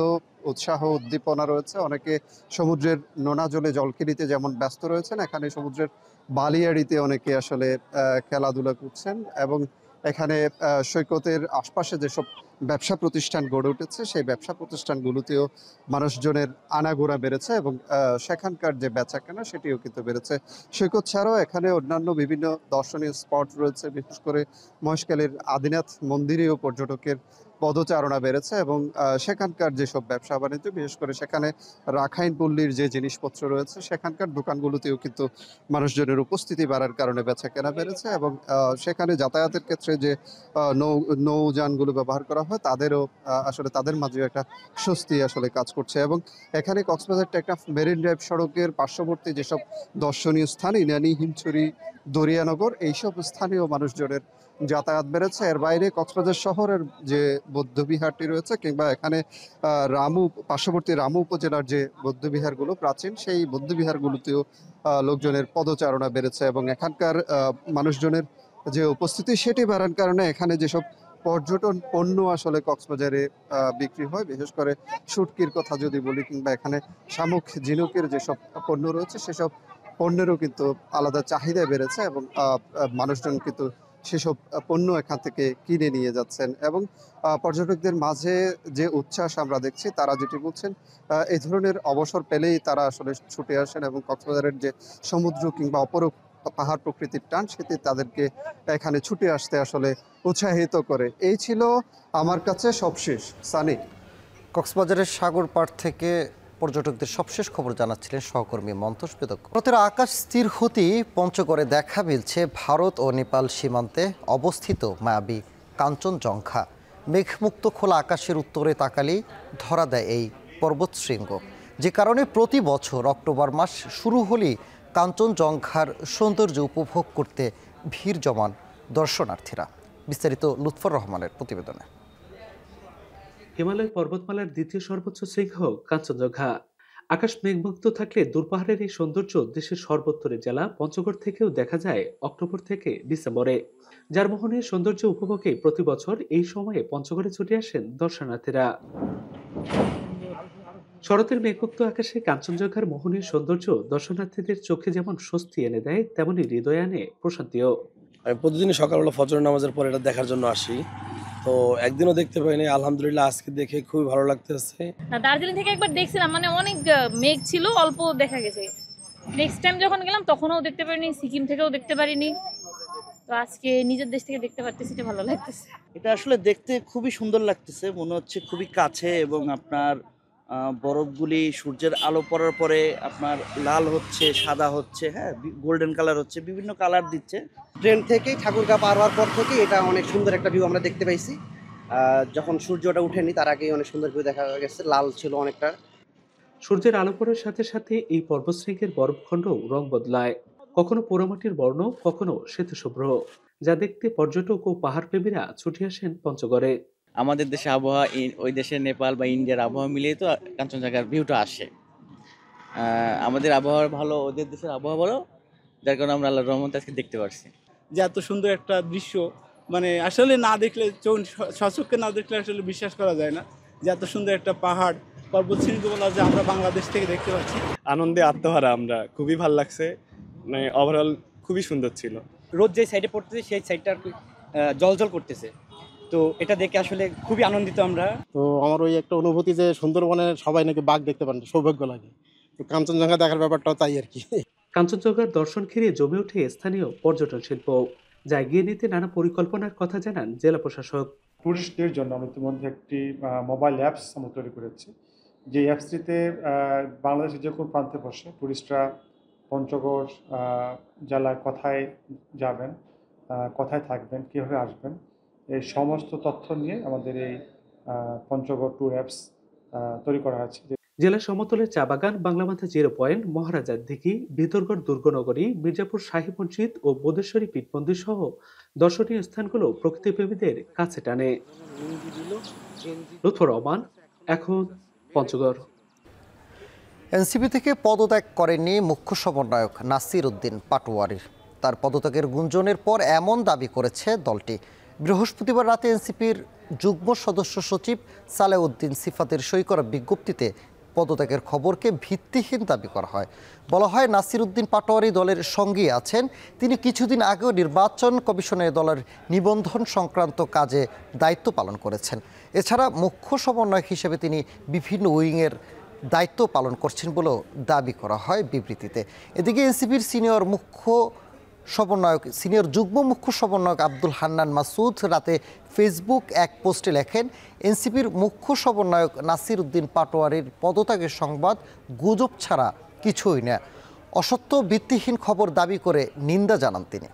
উৎসাহ, উদ্দীপনা রয়েছে। অনেকে সমুদ্রের নোনা জলে জলকেলিতে যেমন ব্যস্ত রয়েছেন, এখানে সমুদ্রের বালিয়াড়িতে অনেকে আসলে খেলাধুলা করছেন, এবং এখানে সৈকতের আশপাশে যেসব ব্যবসা প্রতিষ্ঠান গড়ে উঠেছে সেই ব্যবসা প্রতিষ্ঠানগুলোতেও মানুষজনের আনাগোনা বেড়েছে, এবং সেখানকার যে বেচাকেনা সেটিও কিন্তু বেড়েছে। সৈকত ছাড়াও এখানে অন্যান্য বিভিন্ন দর্শনীয় স্পট রয়েছে, বিশেষ করে মহেশখালীর আদিনাথ মন্দিরেও পর্যটকের পদচারণা বেড়েছে, এবং সেখানকার যেসব ব্যবসা বাণিজ্য, বিশেষ করে সেখানে রাখাইন পল্লীর যে জিনিসপত্র রয়েছে সেখানকার দোকানগুলোতেও কিন্তু মানুষজনের উপস্থিতি বাড়ার কারণে বেচা কেনা বেড়েছে, এবং সেখানে যাতায়াতের ক্ষেত্রে যে নৌযানগুলো ব্যবহার করা হয় তাদেরও আসলে তাদের মাঝেও একটা স্বস্তি আসলে কাজ করছে। এবং এখানে কক্সবাজার টেকনাফ মেরিন ড্রাইভ সড়কের পার্শ্ববর্তী যেসব দর্শনীয় স্থান, ইনানি, হিমছড়ি, দরিয়ানগর, এইসব স্থানীয় মানুষজনের যাতায়াত বেড়েছে। এর বাইরে কক্সবাজার শহরের যে বৌদ্ধবিহারটি রয়েছে, কিংবা এখানে পার্শ্ববর্তী রামু উপজেলার যে বৌদ্ধবিহারগুলো প্রাচীন, সেই বৌদ্ধবিহারগুলোতেও লোকজনের পদচারণা বেড়েছে, এবং এখানকার মানুষজনের যে উপস্থিতি সেটি বাড়ার কারণে এখানে যেসব পর্যটন পণ্য আসলে কক্সবাজারে বিক্রি হয়, বিশেষ করে শুটকির কথা যদি বলি, কিংবা এখানে শামুক, ঝিনুকের যেসব পণ্য রয়েছে সেসব পণ্যেরও কিন্তু আলাদা চাহিদা বেড়েছে, এবং মানুষজন কিন্তু সেসব পণ্য এখান থেকে কিনে নিয়ে যাচ্ছেন। এবং পর্যটকদের মাঝে যে উচ্ছ্বাস আমরা দেখছি, তারা যেটি বলছেন এই ধরনের অবসর পেলেই তারা আসলে ছুটে আসেন, এবং কক্সবাজারের যে সমুদ্র কিংবা অপরূপ পাহাড় প্রকৃতির টান সেটি তাদেরকে এখানে ছুটে আসতে আসলে উৎসাহিত করে। এই ছিল আমার কাছে সবশেষ। সানি, কক্সবাজারের সাগর পাড় থেকে পর্যটকদের সবশেষ খবর জানাচ্ছিলেন সহকর্মী মন্তোষ বেদজ্ঞ। ভারতের আকাশ স্থির হতেই পঞ্চগড়ে দেখা মিলছে ভারত ও নেপাল সীমান্তে অবস্থিত মায়াবী কাঞ্চনজঙ্ঘা। মেঘমুক্ত খোলা আকাশের উত্তরে তাকালেই ধরা দেয় এই পর্বতশৃঙ্গ, যে কারণে প্রতি বছর অক্টোবর মাস শুরু হলেই কাঞ্চনজঙ্ঘার সৌন্দর্য উপভোগ করতে ভিড় জমান দর্শনার্থীরা। বিস্তারিত লুৎফর রহমানের প্রতিবেদনে। হিমালয় পর্বতমালার দ্বিতীয় সর্বোচ্চ শৃঙ্গ কাঞ্চনজঙ্ঘা। আকাশ মেঘমুক্ত থাকলে দূরপাহাড়ের এই সৌন্দর্য দেশের সর্বোত্তরের জেলা পঞ্চগড় থেকেও দেখা যায় অক্টোবর থেকে ডিসেম্বরে, যার মোহনের সৌন্দর্য উপভোগে প্রতি বছর এই সময়ে পঞ্চগড়ে ছুটে আসেন দর্শনার্থীরা। শরতের মেঘমুক্ত আকাশে কাঞ্চনজঙ্ঘার মোহনীয় সৌন্দর্য দর্শনার্থীদের চোখে যেমন স্বস্তি এনে দেয়, তেমনি হৃদয়ে আনে প্রশান্তিও। আমি প্রতিদিনই সকালবেলা ফজর নামাজের পর এটা দেখার জন্য আসি, তো একদিনও দেখতে পাইনি। আলহামদুলিল্লাহ আজকে দেখে খুবই ভালো লাগতেছে। দার্জিলিং থেকে একবার দেখছিলাম, মানে অনেক মেঘ ছিল, অল্প দেখা গেছে। নেক্সট টাইম যখন গেলাম তখনও দেখতে পারিনি, সিকিম থেকেও দেখতে পারিনি। তো আজকে নিজের দেশ থেকে দেখতে পারতেছি, এটা ভালো লাগতেছে। এটা আসলে দেখতে খুবই সুন্দর লাগতেছে, মনে হচ্ছে খুবই কাছে, এবং আপনার বরফগুলি সূর্যের আলো পড়ার পরে আপনার লাল হচ্ছে, সাদা হচ্ছে, হ্যাঁ গোল্ডেন কালার হচ্ছে, বিভিন্ন কালার দিচ্ছে। ট্রেন থেকেই ঠাকুরগাঁ পার হওয়ার পর থেকে এটা অনেক সুন্দর একটা ভিউ আমরা দেখতে পাইছি। যখন সূর্যটা উঠেনি তার আগেই অনেক সুন্দর ভিউ দেখা গেছে, লাল ছিল অনেকটা। সূর্যের আলো পড়ার সাথে সাথে এই পর্বতশৃঙ্গের বরফখণ্ড রং বদলায়, কখনো পোড়ামাটির বর্ণ, কখনো শ্বেতশুভ্র, যা দেখতে পর্যটক ও পাহাড়প্রেমীরা ছুটে আসেন পঞ্চগড়ে। আমাদের দেশে আবহাওয়া ওই দেশের নেপাল বা ইন্ডিয়ার আবহাওয়া মিলিয়ে তো কাঞ্চনজঙ্ঘার ভিউটা আসে। আমাদের আবহাওয়া ভালো, ওদের দেশের আবহাওয়া ভালো, যার কারণে আমরা আল্লাহর রহমতে আজকে দেখতে পারছি। যে এত সুন্দর একটা দৃশ্য, মানে আসলে না দেখলে, সচক্ষে না দেখলে আসলে বিশ্বাস করা যায় না যে এত সুন্দর একটা পাহাড় পর্বত শৃঙ্খলা যে আমরা বাংলাদেশ থেকে দেখতে পাচ্ছি। আনন্দে আত্মহারা আমরা, খুবই ভালো লাগছে, মানে ওভারঅল খুবই সুন্দর ছিল। রোদ যে সাইডে পড়তেছে সেই সাইডটা জলজল করতেছে, তো এটা দেখে আসলে খুবই আনন্দিত আমরা। তো আমার ওই একটা অনুভূতি যে সুন্দরবনে সবাই নাকি বাঘ দেখতে পান, সৌভাগ্য লাগে। তো কাঞ্চনজঙ্ঘা দেখার ব্যাপারটাও তাই আর কি। কাঞ্চনজঙ্ঘার দর্শন ঘিরে জমে ওঠে স্থানীয় পর্যটন শিল্প, যা এগিয়ে নিতে নানা পরিকল্পনার কথা জানান জেলা প্রশাসক। টুরিস্টদের জন্য আমরা ইতিমধ্যে একটি মোবাইল অ্যাপস আমরা তৈরি করেছি, যে অ্যাপসটিতে বাংলাদেশের যে কোনো প্রান্তে বসে টুরিস্টরা পঞ্চগড় জেলায় কোথায় যাবেন, কোথায় থাকবেন, কীভাবে আসবেন, এই সমস্ত তথ্য নিয়ে আমাদের এই পঞ্চগড় ট্যুর অ্যাপস তৈরি করা হয়েছে। জেলার সমতলের চা বাগান, বাংলামাথা 0 পয়েন্ট, মহারাজার দিঘি, ভিতরগড় দুর্গনগরী, মির্জাপুর শাহী মসজিদ ও বোধেশ্বরী পীঠ মন্দির সহ দর্শনীয় স্থানগুলো প্রকৃতিপ্রেমীদের কাছে টানে। লুৎফর রহমান, এখন পঞ্চগড়। এনসিপি থেকে পদত্যাগ করেননি মুখ্য সমন্বয়ক নাসির উদ্দিন পাটোয়ারি। তার পদত্যাগের গুঞ্জনের পর এমন দাবি করেছে দলটি। বৃহস্পতিবার রাতে এনসিপির যুগ্ম সদস্য সচিব সালেউদ্দিন সিফাতের সই করা বিজ্ঞপ্তিতে পদত্যাগের খবরকে ভিত্তিহীন দাবি করা হয়। বলা হয়, নাসির উদ্দিন পাটোয়ারি দলের সঙ্গী আছেন। তিনি কিছুদিন আগেও নির্বাচন কমিশনে দলের নিবন্ধন সংক্রান্ত কাজে দায়িত্ব পালন করেছেন। এছাড়া মুখ্য সমন্বয়ক হিসেবে তিনি বিভিন্ন উইংয়ের দায়িত্ব পালন করছেন বলেও দাবি করা হয় বিবৃতিতে। এদিকে এনসিপির সিনিয়র যুগ্ম মুখ্য সমন্বয়ক আব্দুল হান্নান মাসুদ রাতে ফেসবুক এক পোস্টে লেখেন, এনসিপির মুখ্য সমন্বয়ক নাসির উদ্দিন পাটোয়ারির পদত্যাগের সংবাদ গুজব ছাড়া কিছুই না, অসত্য ভিত্তিহীন খবর দাবি করে নিন্দা জানান তিনি।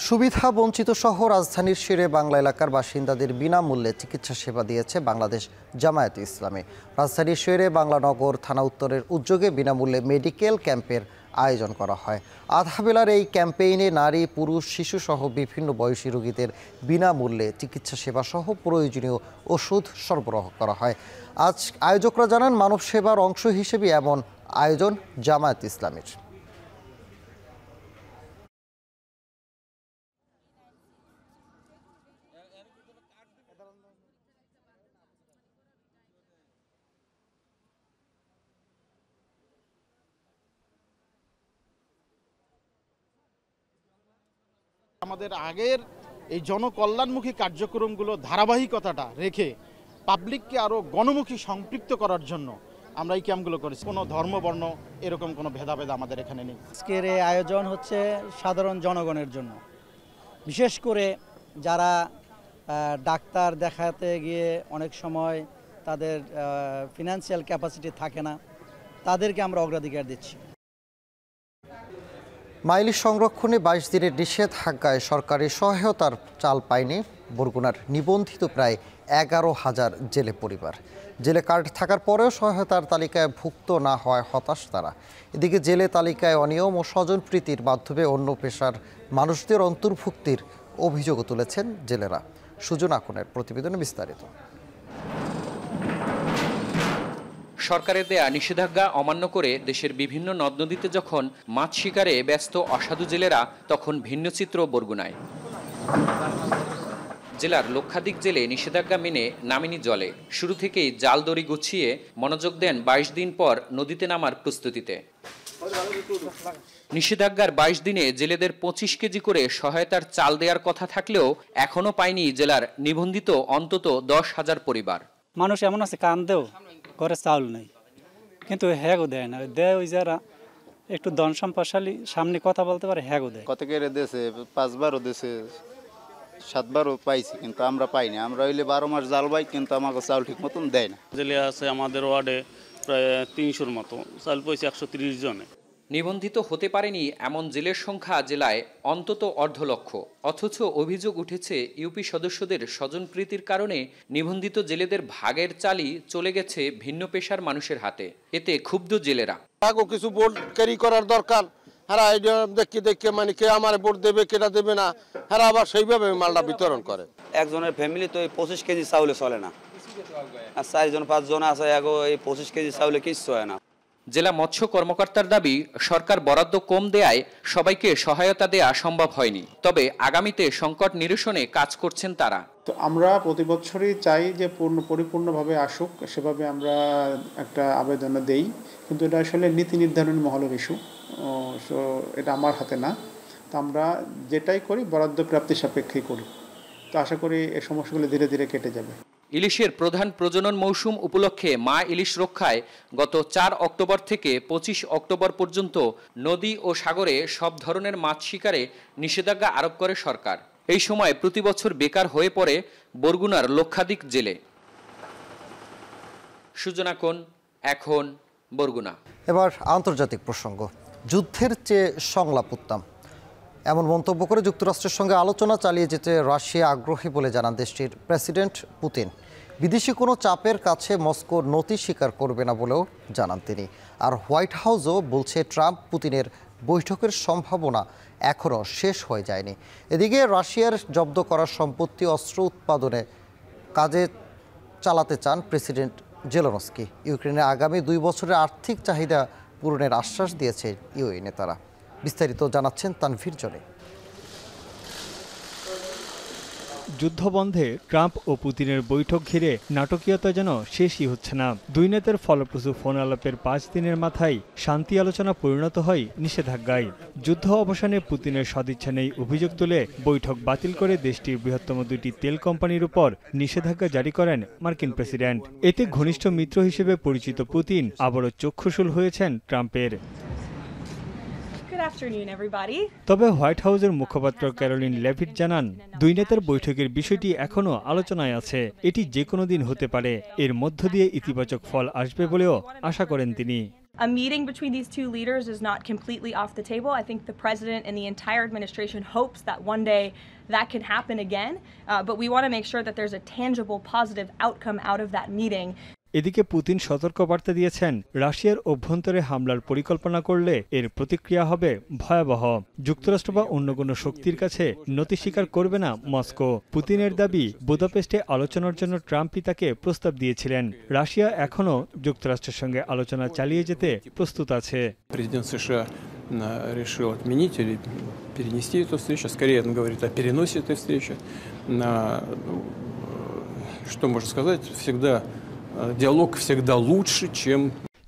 সুবিধা বঞ্চিত সহ রাজধানীর শেরে বাংলা এলাকার বাসিন্দাদের বিনামূল্যে চিকিৎসা সেবা দিয়েছে বাংলাদেশ জামায়াতে ইসলামী। রাজধানীর শেরে বাংলা নগর থানা উত্তরের উদ্যোগে বিনামূল্যে মেডিকেল ক্যাম্পের আয়োজন করা হয়। আধা বেলার এই ক্যাম্পেইনে নারী, পুরুষ, শিশু সহ বিভিন্ন বয়সী রোগীদের বিনামূল্যে চিকিৎসা সেবা সহ প্রয়োজনীয় ওষুধ সরবরাহ করা হয়। আজ আয়োজকরা জানান, মানব সেবার অংশ হিসেবে এমন আয়োজন জামায়াতে ইসলামীর। আমাদের আগের এই জনকল্যাণমুখী কার্যক্রমগুলো ধারাবাহিকতাটা রেখে পাবলিককে আরও গণমুখী সম্পৃক্ত করার জন্য আমরা এই ক্যাম্পগুলো করেছি। কোনো ধর্ম, বর্ণ এরকম কোনো ভেদাভেদ আমাদের এখানে নেই। আজকের এই আয়োজন হচ্ছে সাধারণ জনগণের জন্য, বিশেষ করে যারা ডাক্তার দেখাতে গিয়ে অনেক সময় তাদের ফিনান্সিয়াল ক্যাপাসিটি থাকে না, তাদেরকে আমরা অগ্রাধিকার দিচ্ছি। মাইলি সংরক্ষণে 22 দিনের নিষেধাজ্ঞায় সরকারি সহায়তার চাল পায়নি বরগুনার নিবন্ধিত প্রায় 11,000 জেলে পরিবার। জেলে কার্ড থাকার পরেও সহায়তার তালিকায় ভুক্ত না হওয়ায় হতাশ তারা। এদিকে জেলে তালিকায় অনিয়ম ও স্বজনপ্রীতির মাধ্যমে অন্য পেশার মানুষদের অন্তর্ভুক্তির অভিযোগও তুলেছেন জেলেরা। সুজন আকুনের প্রতিবেদনে বিস্তারিত। সরকারের দেয়া নিষেধাজ্ঞা অমান্য করে দেশের বিভিন্ন নদ নদীতে যখন মাছ শিকারে ব্যস্ত অসাধু জেলেরা, তখন ভিন্ন চিত্র বরগুনায়। জেলার লক্ষাধিক জেলে নিষেধাজ্ঞা মেনে নামেনি জলে। শুরু থেকেই জাল দড়ি গুছিয়ে মনোযোগ দেন 22 দিন পর নদীতে নামার প্রস্তুতিতে। নিষেধাজ্ঞার 22 দিনে জেলেদের 25 কেজি করে সহায়তার চাল দেওয়ার কথা থাকলেও এখনো পায়নি জেলার নিবন্ধিত অন্তত 10,000 পরিবার। মানুষ এমন আছে কান্দেও ঘরে চাউল নেই, কিন্তু হ্যাগো দেয় না। দেয় ওই যারা একটু ধন সম্পদশালী সামনে কথা বলতে পারে, হ্যাগো দেয়। কত কেড়ে দেশে 5 বারও দেশে 7 বারও পাইছি, কিন্তু আমরা পাইনি। আমরা হইলে 12 মাস জাল পাই, কিন্তু আমাকে চাউল ঠিক মতন দেয় না। জেলে আছে আমাদের ওয়ার্ডে প্রায় 300-র মতো, চাল পাইছে 130 জনে। নিবন্ধিত হতে পারেনি এমন জেলের সংখ্যা জেলায় অন্তত 1.5 লক্ষ। অথচ অভিযোগ উঠেছে ইউপি সদস্যদের স্বজনপ্রীতির কারণে নিবন্ধিত জেলেদের ভাগের চালই চলে গেছে ভিন্ন পেশার মানুষের হাতে। এতে ক্ষুব্ধ জেলেরা। কিছু ভোট ক্যারি করার দরকার। হ্যাঁ দেখে মানে কে আমার ভোট দেবে কেটা দেবে না, হ্যাঁ আবার সেইভাবে মালটা বিতরণ করে। একজনের ফ্যামিলি তো এই 25 কেজি চাউলে চলে না, আর 4-5 জন আছে এই 25 কেজি চাউলে কিচ্ছু হয় না। জেলা মৎস্য কর্মকর্তার দাবি, সরকার বরাদ্দ কম দেয়ায় সবাইকে সহায়তা দেয়া সম্ভব হয়নি। তবে আগামীতে সংকট নিরসনে কাজ করছেন তারা। তো আমরা প্রতি বছরই চাই যে পরিপূর্ণভাবে আসুক, সেভাবে আমরা একটা আবেদন দেই, কিন্তু এটা আসলে নীতি নির্ধারণ মহলের ইস্যু, এটা আমার হাতে না। তো আমরা যেটাই করি বরাদ্দ প্রাপ্তি সাপেক্ষেই করি। তো আশা করি এই সমস্যাগুলো ধীরে ধীরে কেটে যাবে। ইলিশের প্রধান প্রজনন মৌসুম উপলক্ষে মা ইলিশ রক্ষায় গত 4 অক্টোবর থেকে 25 অক্টোবর পর্যন্ত নদী ও সাগরে সব ধরনের মাছ শিকারে নিষেধাজ্ঞা আরোপ করে সরকার। এই সময় প্রতি বছর বেকার হয়ে পড়ে বরগুনার লক্ষাধিক জেলে। সূচনা কোণ, এখন বরগুনা। এবার আন্তর্জাতিক প্রসঙ্গ। যুদ্ধের চেয়ে সংলাপ উত্তম, এমন মন্তব্য করে যুক্তরাষ্ট্রের সঙ্গে আলোচনা চালিয়ে যেতে রাশিয়া আগ্রহী বলে জানান দেশটির প্রেসিডেন্ট পুতিন। বিদেশি কোনো চাপের কাছে মস্কো নতি স্বীকার করবে না বলেও জানান তিনি। আর হোয়াইট হাউসও বলছে ট্রাম্প পুতিনের বৈঠকের সম্ভাবনা এখনও শেষ হয়ে যায়নি। এদিকে রাশিয়ার জব্দ করা সম্পত্তি অস্ত্র উৎপাদনে কাজে চালাতে চান প্রেসিডেন্ট জেলেনস্কি। ইউক্রেনের আগামী 2 বছরের আর্থিক চাহিদা পূরণের আশ্বাস দিয়েছে ইউএই নেতারা। বিস্তারিত জানাচ্ছেন তানভীর জলে। যুদ্ধবন্ধে ট্রাম্প ও পুতিনের বৈঠক ঘিরে নাটকীয়তা যেন শেষই হচ্ছে না। দুই নেতার ফলপ্রসূ ফোন আলাপের 5 দিনের মাথায় শান্তি আলোচনা পরিণত হয় নিষেধাজ্ঞায়। যুদ্ধ অবসানে পুতিনের সদিচ্ছা নেই অভিযোগ তুলে বৈঠক বাতিল করে দেশটির বৃহত্তম 2টি তেল কোম্পানির উপর নিষেধাজ্ঞা জারি করেন মার্কিন প্রেসিডেন্ট। এতে ঘনিষ্ঠ মিত্র হিসেবে পরিচিত পুতিন আবারও চক্ষুশূল হয়েছেন ট্রাম্পের। তবে হোয়াইট হাউসের মুখপাত্র ক্যারোলিন লেভিট জানান, দুই নেতার বৈঠকের বিষয়টি এখনও আলোচনায় আছে। এটি যে কোনো দিন হতে পারে। এর মধ্য দিয়ে ইতিবাচক ফল আসবে বলেও আশা করেন তিনি। A meeting between these two leaders is not completely off the table. I think the president and the entire administration hopes that one day that can happen again. But we want to make sure that there's a tangible, positive outcome out of that meeting. এদিকে Putin সতর্কবার্তা দিয়েছেন, রাশিয়ার অভ্যন্তরে হামলার পরিকল্পনা করলে এর প্রতিক্রিয়া হবে ভয়াবহ। যুক্তরাষ্ট্র বা অন্য কোনো শক্তির কাছে নতি স্বীকার করবে না মস্কো। পুতিনের দাবি, বুদাপেস্টে আলোচনার জন্য ট্রাম্পই তাকে প্রস্তাব দিয়েছিলেন। রাশিয়া এখনও যুক্তরাষ্ট্রের সঙ্গে আলোচনা চালিয়ে যেতে প্রস্তুত আছে। Президент США решил отменить или перенести эту встречу. Скорее, он говорит о переносе этой встречи. Что можно сказать? Всегда диалог всегда лучше, чем...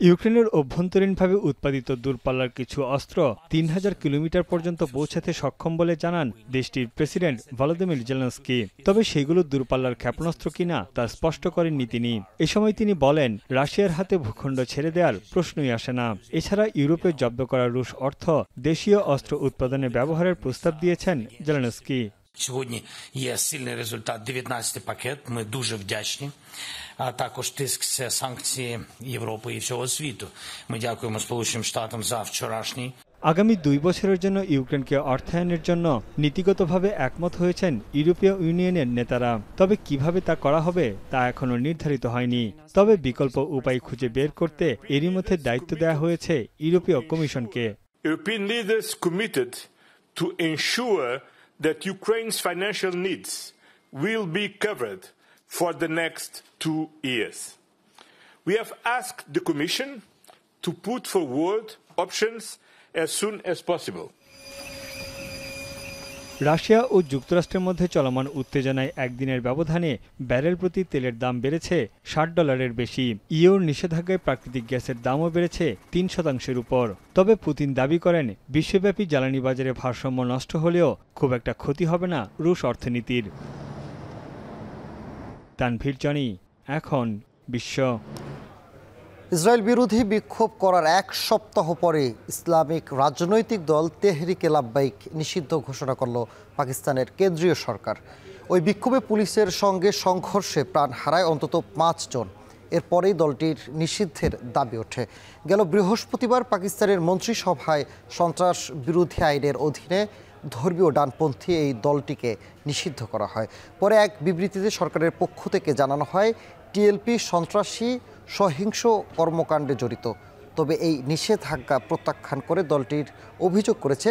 ইউক্রেনের অভ্যন্তরীণভাবে উৎপাদিত দূরপাল্লার কিছু অস্ত্র 3000 কিলোমিটার পর্যন্ত পৌঁছাতে সক্ষম বলে জানান দেশটির প্রেসিডেন্ট ভলোদিমির জেলেনস্কি। তবে সেগুলো দূরপাল্লার ক্ষেপণাস্ত্র কিনা তা স্পষ্ট করেননি তিনি। এ সময় তিনি বলেন, রাশিয়ার হাতে ভূখণ্ড ছেড়ে দেওয়ার প্রশ্নই আসে না। এছাড়া ইউরোপে জব্দ করা রুশ অর্থ দেশীয় অস্ত্র উৎপাদনে ব্যবহারের প্রস্তাব দিয়েছেন জেলেনস্কি। Сьогодні є сильний результат, 19-й пакет, ми дуже вдячні, а також тиск санкції Європи і всього світу. Ми дякуємо Сполученим Штатам за вчорашній. আগামী 2 বছরের জন্য ইউক্রেনকে অর্থায়নের জন্য নীতিগতভাবে একমত হয়েছেন ইউরোপীয় ইউনিয়নের নেতারা। তবে কিভাবে তা করা হবে তা এখনো নির্ধারিত হয়নি। তবে বিকল্প উপায় খুঁজে বের করতে এরই মধ্যে দায়িত্ব দেওয়া হয়েছে ইউরোপীয় কমিশনকে। European leaders committed to ensure that Ukraine's financial needs will be covered for the next 2 years. We have asked the Commission to put forward options as soon as possible. Russia ও যুক্তরাষ্ট্রের মধ্যে চলমান উত্তেজনায় একদিনের ব্যবধানে ব্যারেল প্রতি তেলের দাম বেড়েছে $60 বেশি। ইউর নিষেধাজ্ঞায় প্রাকৃতিক গ্যাসের দামও বেড়েছে 3% উপর। তবে পুতিন দাবি করেন বিশ্বব্যাপী জ্বালানি বাজারে ভারসাম্য নষ্ট হলেও খুব একটা ক্ষতি হবে না রুশ অর্থনীতির। তানভীর জনি, এখন বিশ্ব। ইসরায়েল বিরোধী বিক্ষোভ করার এক সপ্তাহ পরে ইসলামিক রাজনৈতিক দল তেহরিকে লাব্বাইক নিষিদ্ধ ঘোষণা করল পাকিস্তানের কেন্দ্রীয় সরকার। ওই বিক্ষোভে পুলিশের সঙ্গে সংঘর্ষে প্রাণ হারায় অন্তত 5 জন। এরপরেই দলটির নিষিদ্ধের দাবি ওঠে। গেল বৃহস্পতিবার পাকিস্তানের মন্ত্রিসভায় সন্ত্রাস বিরোধী আইনের অধীনে ধর্মীয় ডানপন্থী এই দলটিকে নিষিদ্ধ করা হয়। পরে এক বিবৃতিতে সরকারের পক্ষ থেকে জানানো হয় টিএলপি সন্ত্রাসী সহিংস কর্মকাণ্ডে জড়িত। তবে এই নিষেধাজ্ঞা প্রত্যাখ্যান করে দলটির অভিযোগ করেছে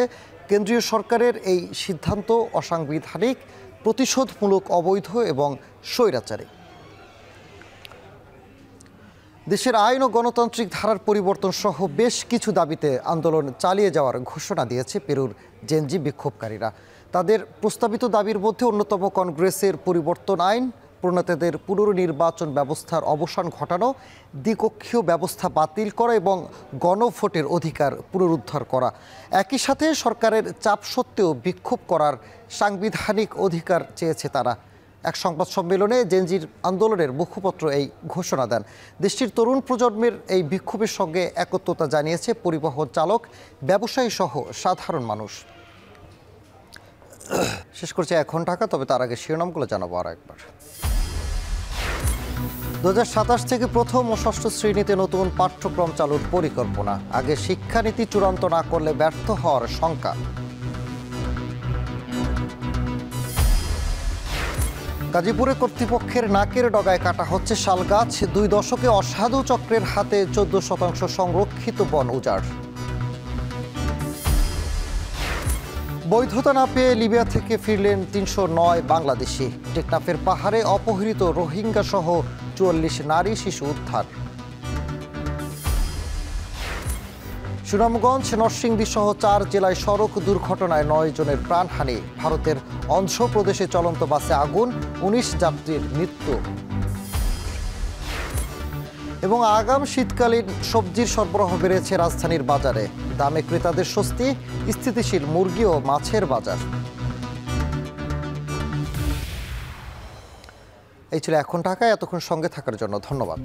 কেন্দ্রীয় সরকারের এই সিদ্ধান্ত অসাংবিধানিক, প্রতিশোধমূলক, অবৈধ এবং স্বৈরাচারী। দেশের আইন ও গণতান্ত্রিক ধারার পরিবর্তন সহ বেশ কিছু দাবিতে আন্দোলন চালিয়ে যাওয়ার ঘোষণা দিয়েছে পেরুর জেনজি বিক্ষোভকারীরা। তাদের প্রস্তাবিত দাবির মধ্যে অন্যতম কংগ্রেসের পরিবর্তন আইন, প্রণেতাদের পুনর্নির্বাচন ব্যবস্থার অবসান ঘটানো, দ্বিকক্ষীয় ব্যবস্থা বাতিল করা এবং গণভোটের অধিকার পুনরুদ্ধার করা। একই সাথে সরকারের চাপ সত্ত্বেও বিক্ষোভ করার সাংবিধানিক অধিকার চেয়েছে তারা। এক সংবাদ সম্মেলনে জেনজির আন্দোলনের মুখপত্র এই ঘোষণা দেন। দেশটির তরুণ প্রজন্মের এই বিক্ষোভের সঙ্গে একত্রতা জানিয়েছে পরিবহন চালক, ব্যবসায়ী সহ সাধারণ মানুষ। শেষ করছে এখন ঢাকা, তবে তার আগে শিরোনামগুলো জানাবো আর একবার। 2027 থেকে প্রথম ও ষষ্ঠ শ্রেণীতে নতুন পাঠ্যক্রম চালুর পরিকল্পনা। আগে শিক্ষানীতি চূড়ান্ত না করলে ব্যর্থ হওয়ার শঙ্কা। গাজীপুরে কর্তৃপক্ষের নাকের ডগায় কাটা হচ্ছে শালগাছ। 2 দশকে অসাধু চক্রের হাতে 14% সংরক্ষিত বন উজাড়। বৈধতা না পেয়ে লিবিয়া থেকে ফিরলেন 309 বাংলাদেশি। টেকনাফের পাহাড়ে অপহৃত রোহিঙ্গা সহ 44 নারী শিশু উদ্ধার। সুনামগঞ্জ, নরসিংদী সহ 4 জেলায় সড়ক দুর্ঘটনায় 9 জনের প্রাণহানি। ভারতের অন্ধ্রপ্রদেশে চলন্ত বাসে আগুন, 19 যাত্রীর মৃত্যু। এবং আগাম শীতকালীন সবজির সরবরাহ বেড়েছে রাজধানীর বাজারে। দামে ক্রেতাদের স্বস্তি, স্থিতিশীল মুরগি ও মাছের বাজার। এই ছিল এখন ঢাকায়। এতক্ষণ সঙ্গে থাকার জন্য ধন্যবাদ।